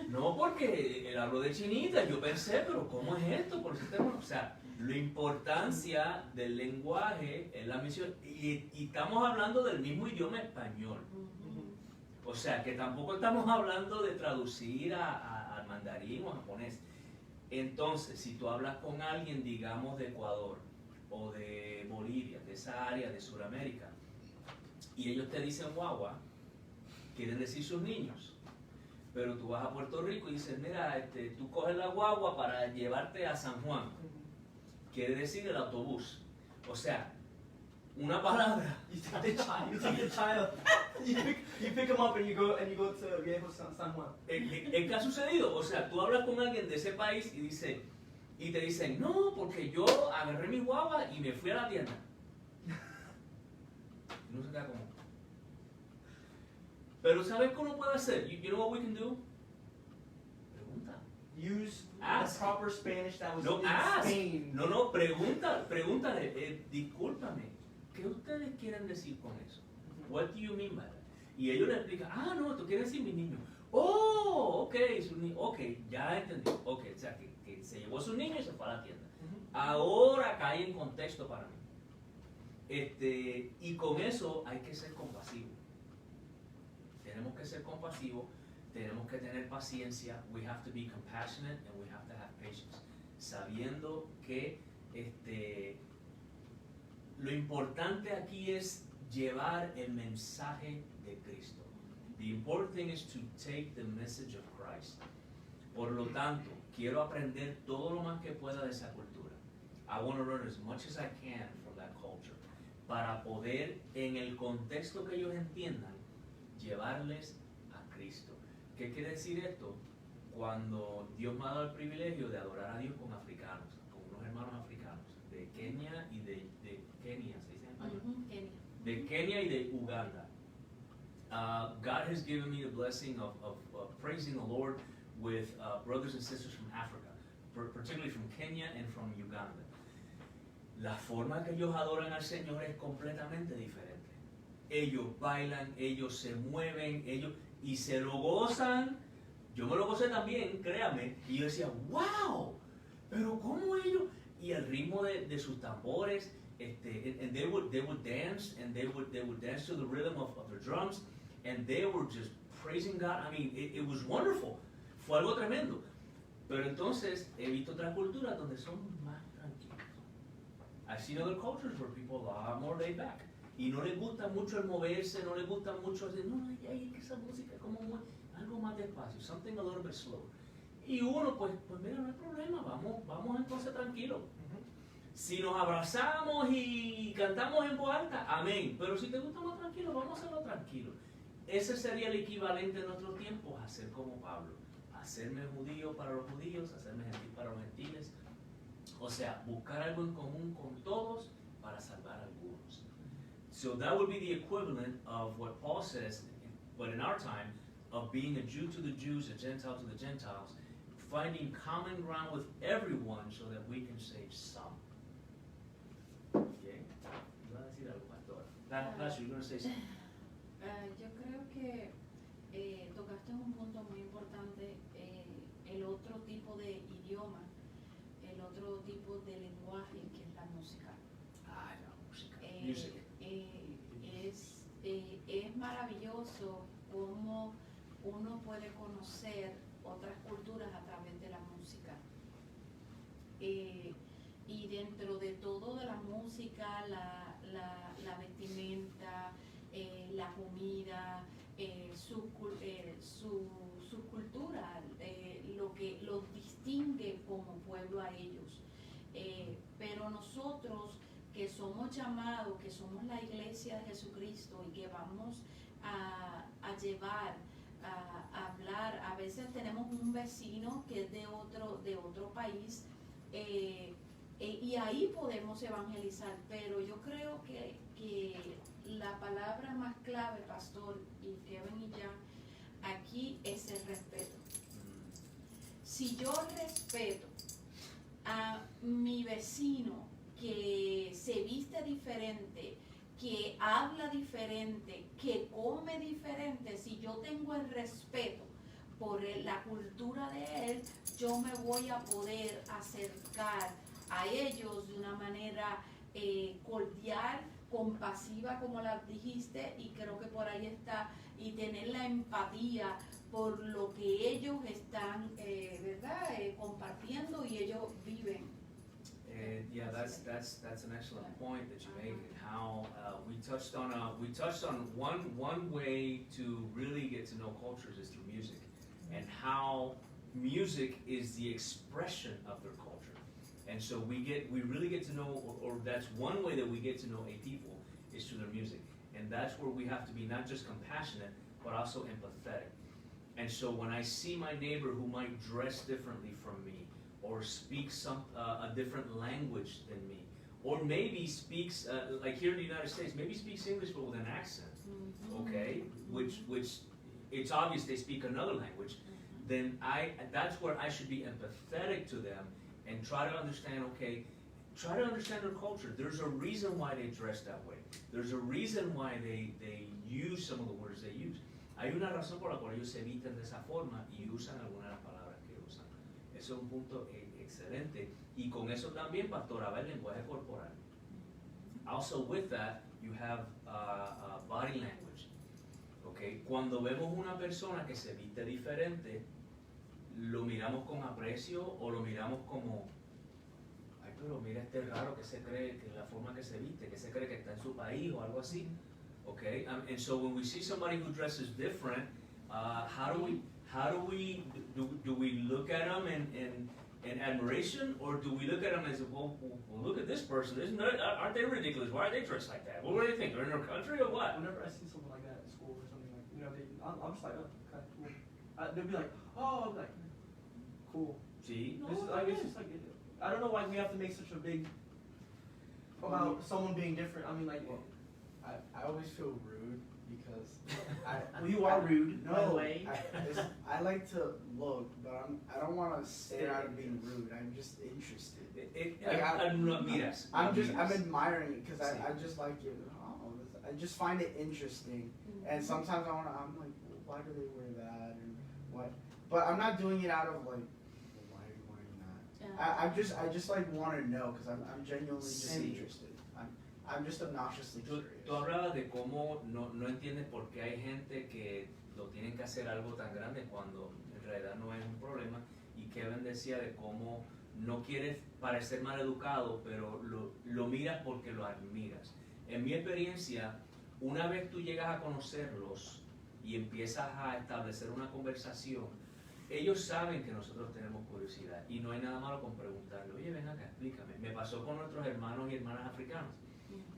no, porque él habló de chinita. Yo pensé, pero ¿cómo es esto? Por ese término. O sea, la importancia del lenguaje es la misión. Y estamos hablando del mismo idioma español. O sea, que tampoco estamos hablando de traducir al mandarín o japonés. Entonces, si tú hablas con alguien, digamos, de Ecuador o de Bolivia, de esa área de Sudamérica, y ellos te dicen guagua, quieren decir sus niños. Pero tú vas a Puerto Rico y dices, mira, tú coges la guagua para llevarte a San Juan. Quiere decir el autobús. O sea, una palabra. You take the child. You take the child. You pick him up and you go to Viejo San Juan. ¿Qué ha sucedido? O sea, tú hablas con alguien de ese país y te dicen, no, porque yo agarré mi guagua y me fui a la tienda. No se queda como. Pero ¿sabes cómo puede hacer? You know what we can do? Pregunta. Use Ask. the proper Spanish that was No, in ask. Spain. No, pregúntale, discúlpame, ¿qué ustedes quieren decir con eso? What do you mean by that? Y ellos le explican, no, tú quieres decir mi niño. Oh, ok, ya entendí. Ok, o sea, que se llevó a su niño y se fue a la tienda. Ahora cae en contexto para mí. Y con eso hay que ser compasivo. Tenemos que ser compasivos, tenemos que tener paciencia. We have to be compassionate and we have to have patience. Sabiendo que lo importante aquí es llevar el mensaje de Cristo. The important thing is to take the message of Christ. Por lo tanto, quiero aprender todo lo más que pueda de esa cultura. I want to learn as much as I can from that culture. Para poder, en el contexto que ellos entiendan, llevarles a Cristo. ¿Qué quiere decir esto? Cuando Dios me ha dado el privilegio de adorar a Dios con africanos, con unos hermanos africanos, de Kenia y de Kenia, ¿se dice en español? Kenia. De Kenia y de Uganda. God has given me the blessing of praising the Lord with brothers and sisters from Africa, particularly from Kenya and from Uganda. La forma que ellos adoran al Señor es completamente diferente. Ellos bailan, ellos se mueven, y se lo gozan. Yo me lo gocé también, créame. Y yo decía, wow, pero ¿cómo ellos? Y el ritmo de sus tambores, and they would dance, and they would dance to the rhythm of their drums, and they were just praising God. I mean, it was wonderful. Fue algo tremendo. Pero entonces he visto otras culturas donde son más tranquilos. I've seen other cultures where people are more laid back. Y no les gusta mucho el moverse, no les gusta mucho decir, no, esa música es como algo más despacio, something a little bit slower. Y uno, pues mira, no hay problema, vamos entonces tranquilos. Si nos abrazamos y cantamos en voz alta, amén. Pero si te gusta más tranquilo, vamos a hacerlo tranquilo. Ese sería el equivalente en nuestros tiempos a ser como Pablo. Hacerme judío para los judíos, hacerme gentil para los gentiles. O sea, buscar algo en común con todos para salvar a algunos. So that would be the equivalent of what Paul says, but in our time, of being a Jew to the Jews, a Gentile to the Gentiles, finding common ground with everyone so that we can save some. Okay? ¿Iba a decir algo, pastor? Pastor, you're going to say something. Yo creo que tocaste un punto muy importante, el otro tipo de idioma, el otro tipo de lenguaje que es la música. La música. Music. Es maravilloso cómo uno puede conocer otras culturas a través de la música. Y dentro de todo de la música, la vestimenta, la comida, su cultura, lo que los distingue como pueblo a ellos. Pero nosotros que somos llamados, que somos la iglesia de Jesucristo y que vamos a llevar, a hablar, a veces tenemos un vecino que es de otro país, y ahí podemos evangelizar, pero yo creo que la palabra más clave, pastor y Kevin y ya, aquí es el respeto. Si yo respeto a mi vecino que se viste diferente, que habla diferente, que come diferente, si yo tengo el respeto por la cultura de él, yo me voy a poder acercar a ellos de una manera cordial, compasiva, como la dijiste, y creo que por ahí está, y tener la empatía por lo que ellos están, ¿verdad? Compartiendo y ellos viven. Yeah, that's an excellent point that you make, and how we touched on one way to really get to know cultures is through music, and how music is the expression of their culture, and so we really get to know, or that's one way that we get to know a people, is through their music. And that's where we have to be not just compassionate, but also empathetic. And so when I see my neighbor who might dress differently from me, or speaks a different language than me, or maybe speaks, like here in the United States, maybe speaks English but with an accent, okay? Which it's obvious they speak another language. Then that's where I should be empathetic to them and try to understand, okay, try to understand their culture. There's a reason why they dress that way. There's a reason why they use some of the words they use. Hay una razón por la cual ellos se visten de esa forma y usan algunas de las palabras que usan. Eso es un punto excelente. Y con eso también, pastora, va el lenguaje corporal. Also with that, you have body language. Okay? Cuando vemos una persona que se viste diferente, lo miramos con aprecio o lo miramos como, ay, pero mira este raro que se cree, que la forma que se viste, que se cree que está en su país o algo así. Okay, and so when we see somebody who dresses different, how do we look at them in admiration, or do we look at them as, well look at this person, aren't they ridiculous? Why are they dressed like that? What do they think? They're in their country or what? Whenever I see someone like that at school or something, like, you know, I'm just like, oh, okay, cool. They'll be like, oh, I'm like, cool. See? This is, like, it's just like, I don't know why we have to make such a big about someone being different. I mean, like, I always feel rude because well, you are rude. No, by the way. I like to look, but I don't want to stare at being rude. I'm just interested. I'm admiring it because I just like it. I just find it interesting, and sometimes I'm like, well, why do they wear that and what? But I'm not doing it out of like, well, why are you wearing that? I just like want to know because I'm genuinely just interested. I'm just obnoxiously curious. Tú hablabas de cómo no entiendes por qué hay gente que lo tienen que hacer algo tan grande cuando en realidad no es un problema, y Kevin decía de cómo no quieres parecer mal educado, pero lo miras porque lo admiras. En mi experiencia, una vez tú llegas a conocerlos y empiezas a establecer una conversación, ellos saben que nosotros tenemos curiosidad y no hay nada malo con preguntarle, oye, ven acá, explícame. Me pasó con nuestros hermanos y hermanas africanos,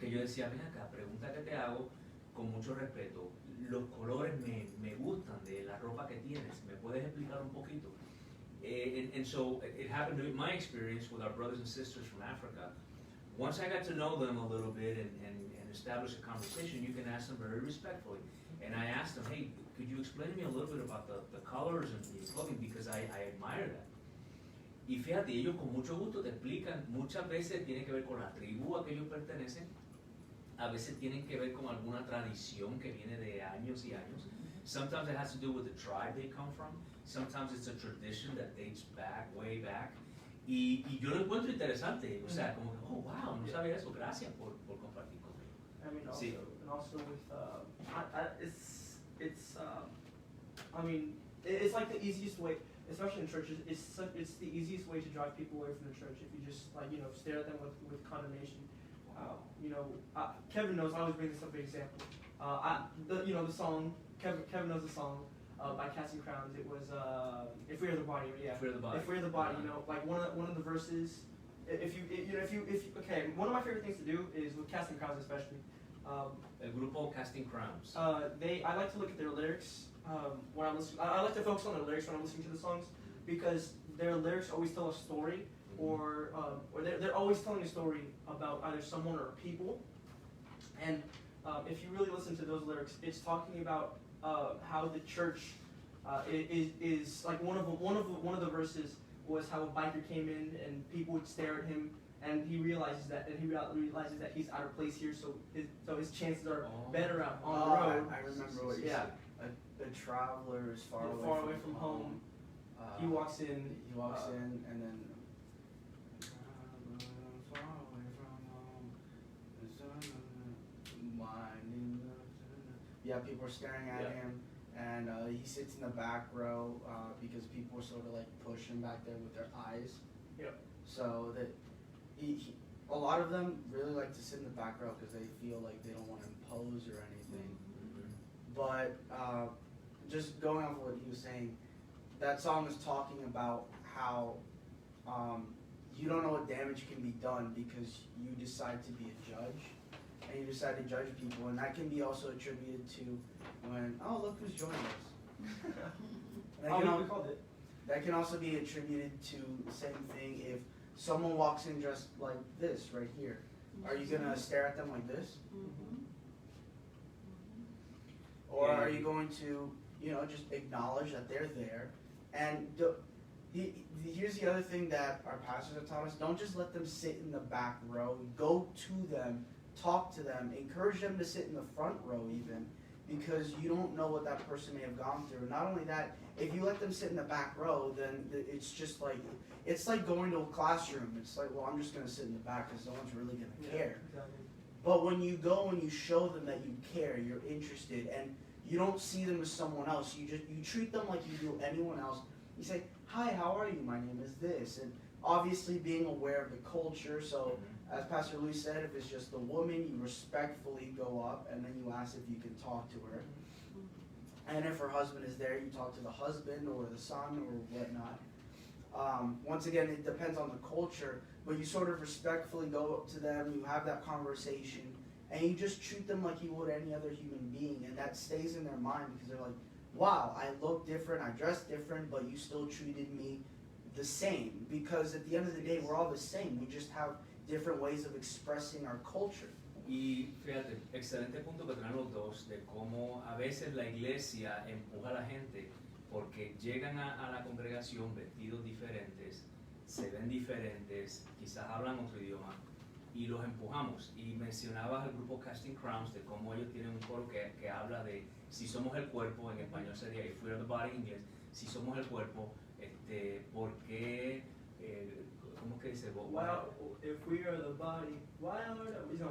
que yo decía, ven acá, pregunta que te hago con mucho respeto. Los colores me gustan de la ropa que tienes, ¿me puedes explicar un poquito? And so it happened in my experience with our brothers and sisters from Africa. Once I got to know them a little bit and establish a conversation, you can ask them very respectfully. And I asked them, hey, could you explain to me a little bit about the colors and the clothing, because I admire that. Y fíjate, ellos con mucho gusto te explican, muchas veces tiene que ver con la tribu a que ellos pertenecen, a veces tienen que ver con alguna tradición que viene de años y años. Sometimes it has to do with the tribe they come from. Sometimes it's a tradition that dates back, way back. Y yo lo encuentro interesante, o sea, como que, oh, wow, no sabía eso, gracias por compartir conmigo. I mean, also, Sí. and also with, I mean, it's like the easiest way, especially in churches, it's the easiest way to drive people away from the church if you just, like, you know, stare at them with condemnation. You know, Kevin knows, I always bring this up as an example. The song, Kevin knows the song by Casting Crowns. It was If We Are the Body, yeah. If We're the Body. If We're the Body, you know, like one of the verses. Okay, one of my favorite things to do is with Casting Crowns especially. El grupo Casting Crowns. I like to look at their lyrics when I'm listening. I like to focus on their lyrics when I'm listening to the songs, because their lyrics always tell a story, or they're always telling a story about either someone or people. And if you really listen to those lyrics, it's talking about how the church is like one of the verses was how a biker came in and people would stare at him, and he realizes that he's out of place here, so his chances are better out on the road. I remember what you said. A traveler is far away from home. He walks in. And then. Yeah, people are staring at him, and he sits in the back row because people sort of like push him back there with their eyes. Yep. So that a lot of them really like to sit in the back row because they feel like they don't want to impose or anything. But just going off of what he was saying, that song is talking about how you don't know what damage can be done because you decide to be a judge. and you decide to judge people, and that can be also attributed to when, oh, look who's joined us. That Oh, can, we al- called it. that can also be attributed to the same thing if someone walks in dressed like this right here. Are you gonna stare at them like this? Mhm. Or are you going to, just acknowledge that they're there? And here's the other thing that our pastors have taught us: don't just let them sit in the back row. Go to them, talk to them, encourage them to sit in the front row even, because you don't know what that person may have gone through. Not only that, if you let them sit in the back row, then it's just like, it's like going to a classroom. It's like, well, I'm just gonna sit in the back because no one's really gonna care. Exactly. But when you go and you show them that you care, you're interested, and you don't see them as someone else, you treat them like you do anyone else. You say, hi, how are you? My name is this. And obviously being aware of the culture, so as Pastor Luis said, if it's just the woman, you respectfully go up and then you ask if you can talk to her. And if her husband is there, you talk to the husband or the son or whatnot. Once again, it depends on the culture, but you sort of respectfully go up to them, you have that conversation, and you just treat them like you would any other human being, and that stays in their mind because they're like, wow, I look different, I dress different, but you still treated me the same. Because at the end of the day, we're all the same. We just have different ways of expressing our culture. Y fíjate, excelente punto que traen los dos, de cómo a veces la iglesia empuja a la gente porque llegan a la congregación vestidos diferentes, se ven diferentes, quizás hablan otro idioma, y los empujamos. Y mencionabas al grupo Casting Crowns, de cómo ellos tienen un coro que habla de si somos el cuerpo, en español sería if we are the body, en inglés, si somos el cuerpo, ¿por qué? ¿Cómo que dice? If we are the body, why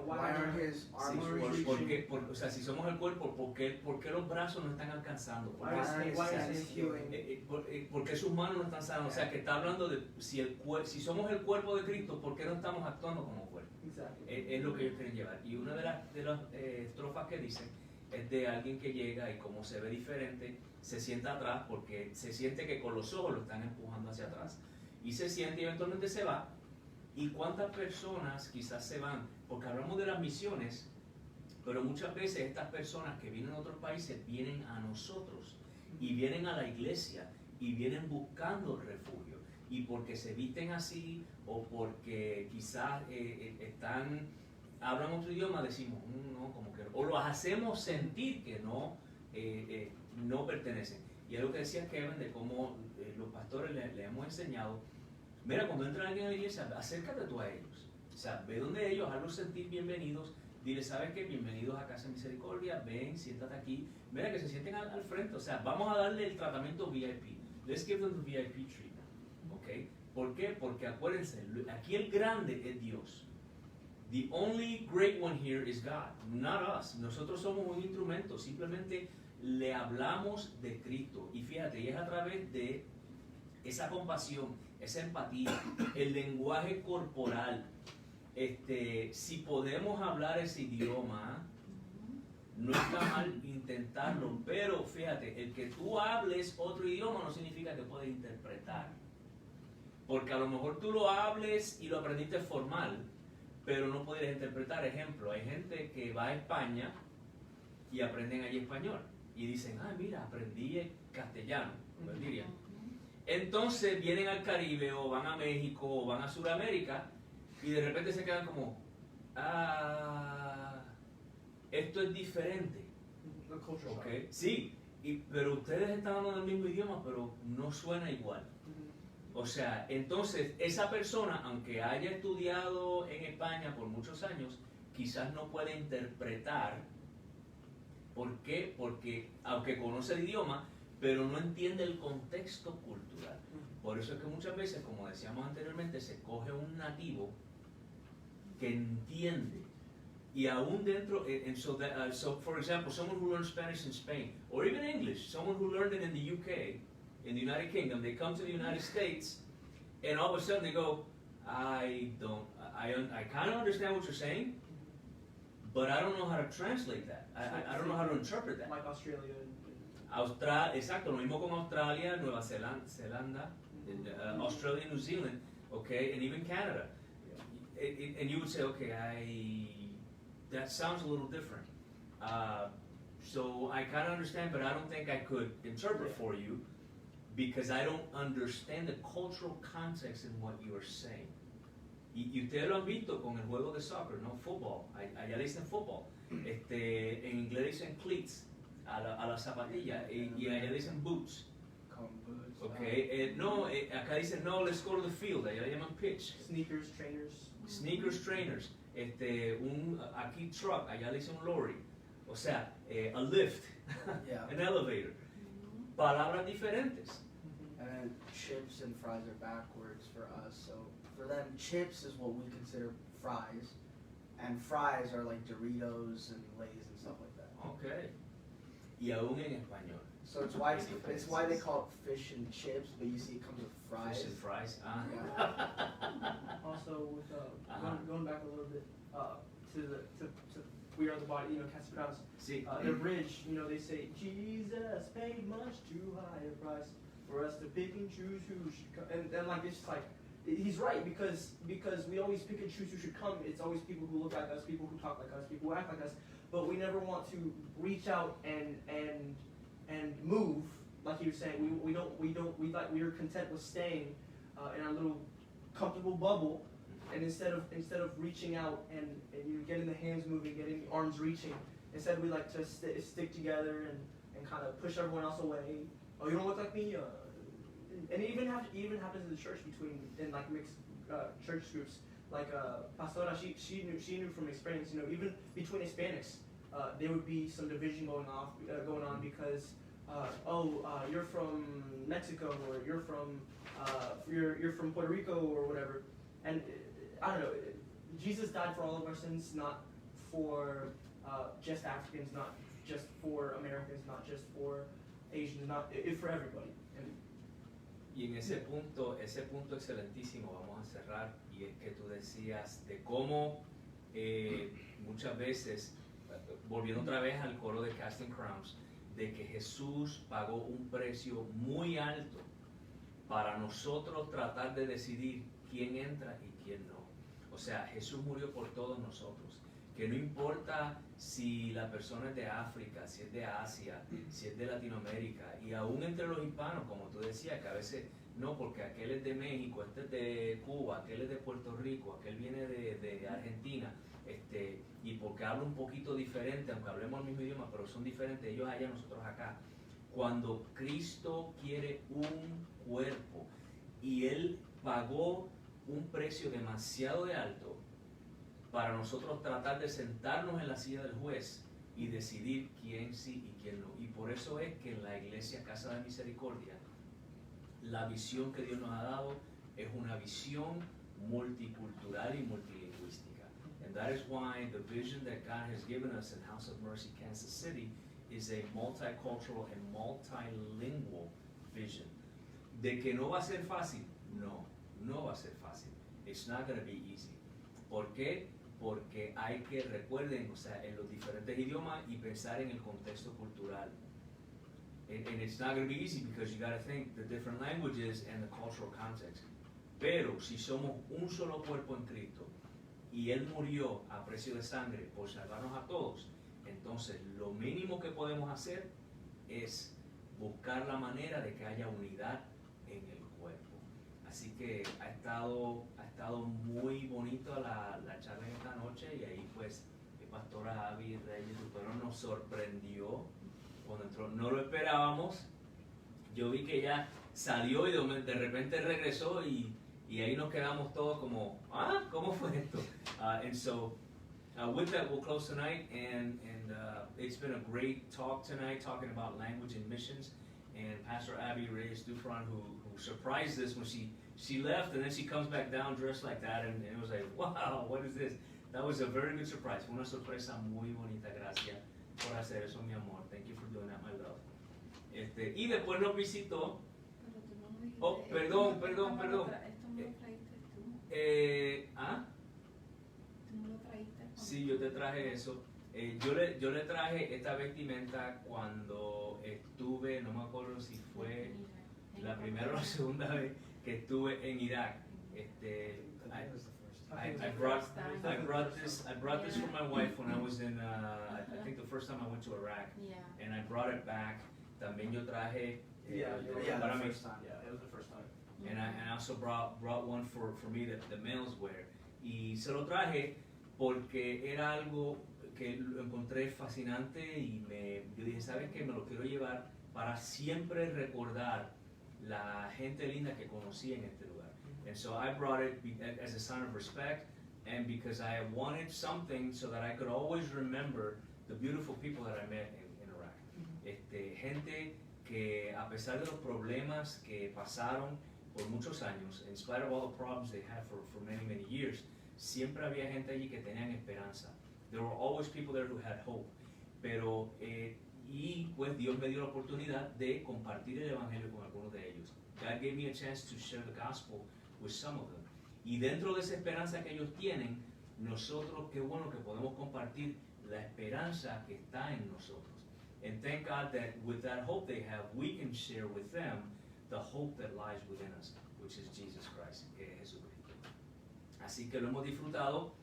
Why aren't his arms Sí, reaching? o sea, si somos el cuerpo, ¿por qué los brazos no están alcanzando? ¿Por Why qué, is his healing? por qué sus manos no están sanando? O sea, que está hablando de si somos el cuerpo de Cristo, ¿por qué no estamos actuando como cuerpo? Exactly. Es lo que ellos quieren llevar. Y una de las estrofas que dicen es de alguien que llega y como se ve diferente, se sienta atrás porque se siente que con los ojos lo están empujando hacia atrás. Y se siente y eventualmente se va. ¿Y cuántas personas quizás se van? Porque hablamos de las misiones, pero muchas veces estas personas que vienen a otros países vienen a nosotros y vienen a la iglesia y vienen buscando refugio. Y porque se visten así o porque quizás hablan otro idioma, decimos, no, como que, o los hacemos sentir que no pertenecen. Y es lo que decía Kevin de cómo los pastores le hemos enseñado. Mira, cuando entra alguien a la iglesia, acércate tú a ellos. O sea, ve donde ellos, hazlos sentir bienvenidos. Dile, ¿sabes qué? Bienvenidos a Casa Misericordia, ven, siéntate aquí. Mira, que se sienten al frente. O sea, vamos a darle el tratamiento VIP. Let's give them the VIP treatment. ¿Ok? ¿Por qué? Porque acuérdense, aquí el grande es Dios. The only great one here is God, not us. Nosotros somos un instrumento, simplemente le hablamos de Cristo. Y fíjate, y es a través de esa compasión, esa empatía, el lenguaje corporal. Si podemos hablar ese idioma, no está mal intentarlo, pero fíjate, el que tú hables otro idioma no significa que puedes interpretar. Porque a lo mejor tú lo hables y lo aprendiste formal, pero no puedes interpretar. Ejemplo, hay gente que va a España y aprenden allí español. Y dicen, mira, aprendí castellano, pues dirían. Entonces vienen al Caribe o van a México o van a Sudamérica y de repente se quedan como, esto es diferente. The culture shock. Okay. Sí, pero ustedes están hablando el mismo idioma, pero no suena igual. O sea, entonces esa persona, aunque haya estudiado en España por muchos años, quizás no puede interpretar. ¿Por qué? Porque aunque conoce el idioma, pero no entiende el contexto cultural. Por eso es que muchas veces, como decíamos anteriormente, se coge un nativo que entiende. Y aún dentro, so for example, someone who learns Spanish in Spain, or even English, someone who learned it in the UK, in the United Kingdom, they come to the United States, and all of a sudden they go, I kind of understand what you're saying, but I don't know how to translate that. I don't know how to interpret that. Like Australia. Exacto, lo mismo con Australia, Nueva Zelanda, Australia, New Zealand, okay, and even Canada. And you would say, okay, that sounds a little different. So I kind of understand, but I don't think I could interpret for you because I don't understand the cultural context in what you are saying. Y ustedes lo han visto con el juego de soccer, ¿no? Football. Allá le dicen football. En inglés dicen cleats a la zapatilla y allá le dicen boots. Con boots. Okay. Acá dicen no, let's go to the field. Allá le llaman pitch. Sneakers, trainers. Sneakers, trainers. Aquí truck, allá le dicen un lorry. O sea, a lift, Yeah. an elevator. Palabras diferentes. And then chips and fries are backwards for us. So for them, chips is what we consider fries, and fries are like Doritos and Lay's and stuff like that. Okay. Y aún en español. So it's why they call it fish and chips, but you see it comes with fries. Fish and fries. Also with Uh-huh. going back a little bit to We Are the Body, you know, Castellanos. Sí. The bridge, you know, they say Jesus paid much too high a price for us to pick and choose who should come, and like it's like he's right because we always pick and choose who should come. It's always people who look like us, people who talk like us, people who act like us, but we never want to reach out and move like you were saying. We are content with staying in our little comfortable bubble. And instead of reaching out and you know, getting the hands moving, getting the arms reaching, instead we like to stick together and kind of push everyone else away. Oh, you don't look like me. And it even happens in the church in like mixed church groups. Like Pastora, she knew from experience. You know, even between Hispanics, there would be some division going on because you're from Mexico or you're from Puerto Rico or whatever, and I don't know. Jesus died for all of our sins, not for just Africans, not just for Americans, not just for Asians, not for everybody. Y en ese punto excelentísimo, vamos a cerrar, y es que tú decías de cómo muchas veces, volviendo otra vez al coro de Casting Crowns, de que Jesús pagó un precio muy alto para nosotros tratar de decidir quién entra y quién no. O sea, Jesús murió por todos nosotros. Que no importa si la persona es de África, si es de Asia, si es de Latinoamérica, y aún entre los hispanos, como tú decías, que a veces no, porque aquel es de México, este es de Cuba, aquel es de Puerto Rico, aquel viene de Argentina, y porque habla un poquito diferente, aunque hablemos el mismo idioma, pero son diferentes, ellos allá, nosotros acá. Cuando Cristo quiere un cuerpo y Él pagó un precio demasiado de alto para nosotros tratar de sentarnos en la silla del juez y decidir quién sí y quién no. Y por eso es que en la iglesia Casa de Misericordia, la visión que Dios nos ha dado es una visión multicultural y multilingüística. And that is why the vision that God has given us in House of Mercy Kansas City is a multicultural and multilingual vision. De que no va a ser fácil, no va a ser fácil. It's not going to be easy. ¿Por qué? Porque hay que, recuerden, o sea, en los diferentes idiomas y pensar en el contexto cultural. And it's not going to be easy because you got to think the different languages and the cultural context. Pero si somos un solo cuerpo en Cristo y Él murió a precio de sangre por salvarnos a todos, entonces lo mínimo que podemos hacer es buscar la manera de que haya unidad en el cuerpo. Así que ha estado muy bonito la charla en esta noche y ahí pues el pastora Abby Reyes Lutero nos sorprendió cuando entró, no lo esperábamos. Yo vi que ella salió y de repente regresó y ahí nos quedamos todos como, ¿cómo fue esto? And so with that we'll close tonight and it's been a great talk tonight talking about language and missions. And Pastor Abby Reyes Dufran, who surprised us when she left, and then she comes back down dressed like that, and it was like, wow, what is this? That was a very good surprise. Fue una sorpresa muy bonita. Gracias por hacer eso, mi amor. Thank you for doing that, my love. Y después nos visitó. Pero tú no me dijiste, Oh, perdón. Esto me lo trajiste tú. Tú me lo trajiste. Sí, yo te traje eso. Yo le traje esta vestimenta cuando estuve, no me acuerdo si fue la primera o la segunda vez que estuve en Irak. I think it was the first I brought this for my wife when I was in, I think the first time I went to Iraq, Yeah. and I brought it back. También yo traje, para the mí. first time. Yeah, it was the first time. And I also brought one for me that the males wear. Y se lo traje porque era algo que lo encontré fascinante y yo dije, ¿sabes qué? Me lo quiero llevar para siempre recordar la gente linda que conocí en este lugar. And so I brought it as a sign of respect and because I wanted something so that I could always remember the beautiful people that I met in Iraq. Gente que a pesar de los problemas que pasaron por muchos años, in spite of all the problems they had for many, many years, siempre había gente allí que tenían esperanza. There were always people there who had hope. Pero, y pues Dios me dio la oportunidad de compartir el evangelio con algunos de ellos. God gave me a chance to share the gospel with some of them. Y dentro de esa esperanza que ellos tienen, nosotros, qué bueno que podemos compartir la esperanza que está en nosotros. And thank God that with that hope they have, we can share with them the hope that lies within us, which is Jesus Christ, que es Jesucristo. Así que lo hemos disfrutado.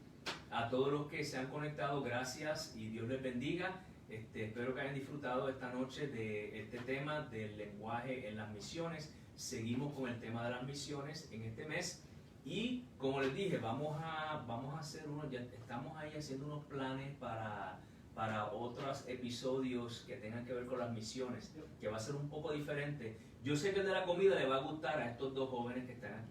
A todos los que se han conectado, gracias y Dios les bendiga. Espero que hayan disfrutado esta noche de este tema del lenguaje en las misiones. Seguimos con el tema de las misiones en este mes y como les dije, vamos a hacer ya estamos ahí haciendo unos planes para otros episodios que tengan que ver con las misiones, que va a ser un poco diferente. Yo sé que el de la comida le va a gustar a estos dos jóvenes que están aquí.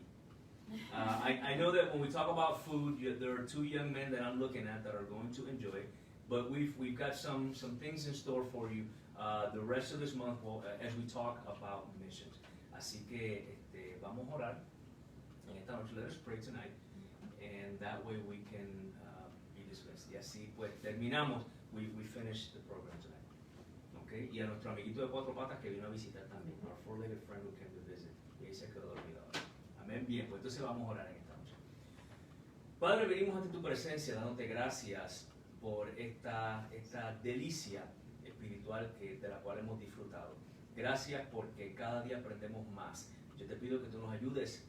I know that when we talk about food, there are two young men that I'm looking at that are going to enjoy it, but we've got some things in store for you the rest of this month as we talk about missions. Así que vamos a orar en esta noche. Let us pray tonight, and that way we can be dismissed. Y así pues terminamos. We finish the program tonight. Okay? Y a nuestro amiguito de cuatro patas que vino a visitar también, our four-legged friend who came to visit. Y ahí se quedó olvidado. Amén. Bien, pues entonces vamos a orar en esta noche. Padre, venimos ante tu presencia dándote gracias por esta delicia espiritual de la cual hemos disfrutado. Gracias porque cada día aprendemos más. Yo te pido que tú nos ayudes,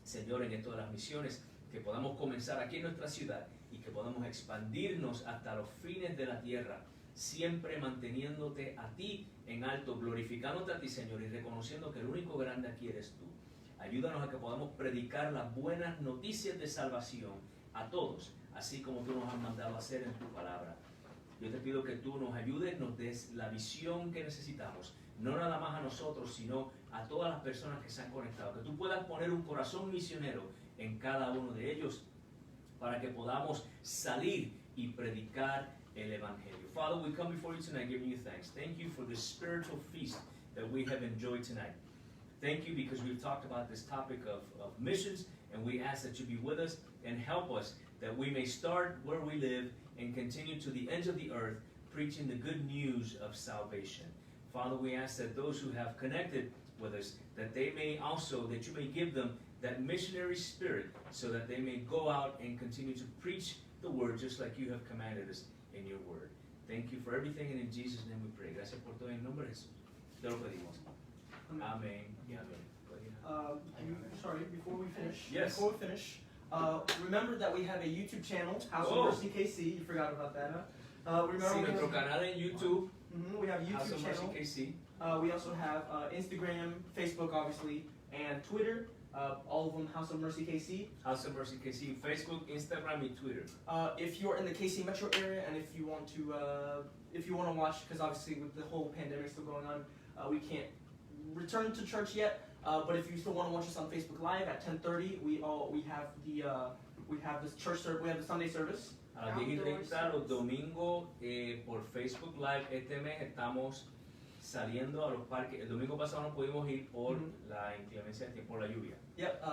Señor, en esto de las misiones, que podamos comenzar aquí en nuestra ciudad y que podamos expandirnos hasta los fines de la tierra, siempre manteniéndote a ti en alto, glorificándote a ti, Señor, y reconociendo que el único grande aquí eres tú. Ayúdanos a que podamos predicar las buenas noticias de salvación a todos, así como tú nos has mandado a hacer en tu palabra. Yo te pido que tú nos ayudes, nos des la visión que necesitamos, no nada más a nosotros, sino a todas las personas que se han conectado. Que tú puedas poner un corazón misionero en cada uno de ellos para que podamos salir y predicar el Evangelio. Father, we come before you tonight giving you thanks. Thank you for the spiritual feast that we have enjoyed tonight. Thank you because we've talked about this topic of missions, and we ask that you be with us and help us that we may start where we live and continue to the ends of the earth preaching the good news of salvation. Father, we ask that those who have connected with us, that they may also, that you may give them that missionary spirit so that they may go out and continue to preach the word just like you have commanded us in your word. Thank you for everything, and in Jesus' name we pray. Gracias por todo en nombre de Jesús. Te lo pedimos. Amén y amén. Sorry, before we finish. Yes. Before we finish, remember that we have a YouTube channel, House Oh. of Mercy KC. You forgot about that, huh? Remember Sí, we nuestro have, canal en YouTube, we have a House YouTube of Mercy channel. KC. We also have Instagram, Facebook, obviously, and Twitter. All of them House of Mercy KC. House of Mercy KC, Facebook, Instagram, and Twitter. If you're in the KC metro area and if you want to watch, because obviously with the whole pandemic still going on, we can't return to church yet. But if you still want to watch us on Facebook Live at 10:30, we have this church service, we have the Sunday service. A las 10:30 los domingos por Facebook Live. Este mes estamos saliendo a los parques. El domingo pasado no pudimos ir por la inclemencia del tiempo, por la lluvia. Yep,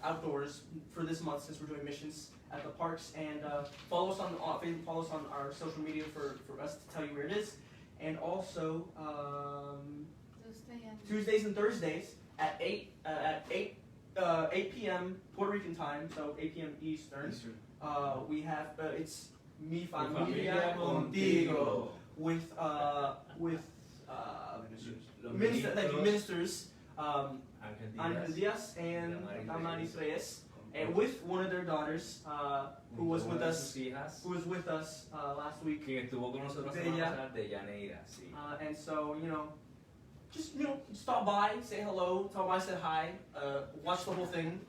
outdoors for this month since we're doing missions at the parks, and follow us on Facebook, follow us on our social media for us to tell you where it is, and also Tuesdays and Thursdays at 8 p.m. Puerto Rican time, so 8 p.m. Eastern. We have it's Mi Familia Contigo with ministers Angel Diaz and Damaris Reyes, and with one of their daughters, who was with Una de us, sus hijas, who was with us last week. quien estuvo con nosotros la De semana ella. pasada, de Yaneira, sí. And so, just, stop by, say hello, stop by, say hi, watch the whole thing.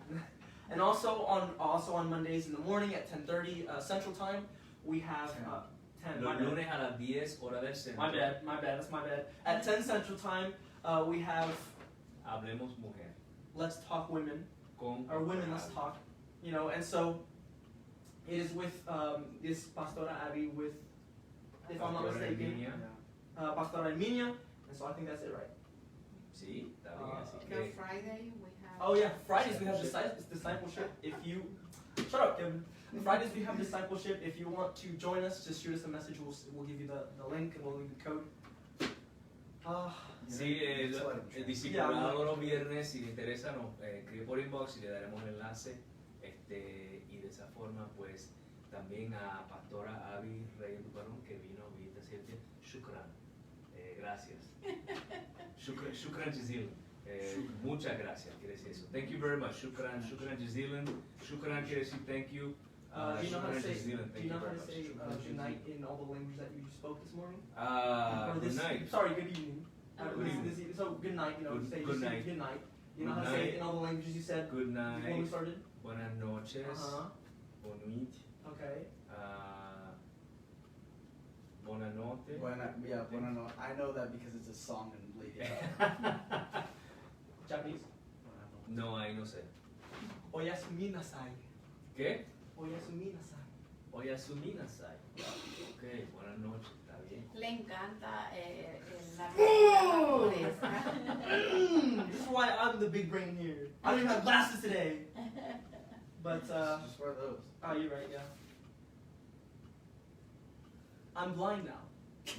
And also on Mondays in the morning at 10:30 Central Time, we have 10. Los lunes a las 10 hora del centro. My bad, that's my bad. At 10 Central Time, we have Hablemos Mujer. Let's Talk Women, Con or Women Let's Talk, and so it is with this Pastora Abby with, if I'm not Pastora mistaken, Herminia. Pastora Herminia, and so I think that's it, right? Sí, está bien, así The que. Friday we have. Oh yeah, Fridays we have discipleship. If you shut up, Kevin. Fridays we have discipleship. If you want to join us, just shoot us a message. We'll give you the link and we'll leave the code. Sí, el Yeah, discipulado los viernes, si le interesa, nos escribe por inbox y le daremos el enlace. Y de esa forma, pues, también a Pastora Abby Rey Duparón, que vino a decirte shukran. Gracias. Shukran jazilan. Muchas gracias, quiere decir eso. Thank you very much. Shukran jazilan. Shukran quiere decir thank you. Do you know how to Shukran say? jazilan, Do thank you know you how very to much. say Shukran good night jazilan. in all the languages that you spoke this morning? Or Good this, night. Sorry, good evening. Good evening. So good night. Good- Say good just say night. good night. You know Good how to say it night. in all the languages you said Good before we night. started. Buenas noches. Bonne nuit. Okay. Buona notte. Buena no. I know that because it's a song in Lady Gaga. Japanese. No, ahí no sé. Oyasumi nasai. ¿Qué? Oyasumi nasai. Oyasumi nasai. Ok, buenas noches, está bien. Le encanta la música japonesa. This is why I'm the big brain here. I don't even have glasses today. But Just wear those. oh, you're right. Yeah. I'm blind now.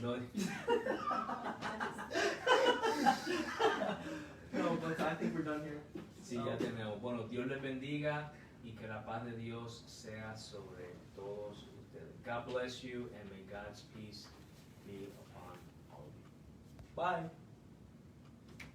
No, No, but I think we're done here. sí, ya tenemos. Bueno, Dios les bendiga y que la paz de Dios sea sobre todos ustedes. God bless you and may God's peace be upon all of you. Bye.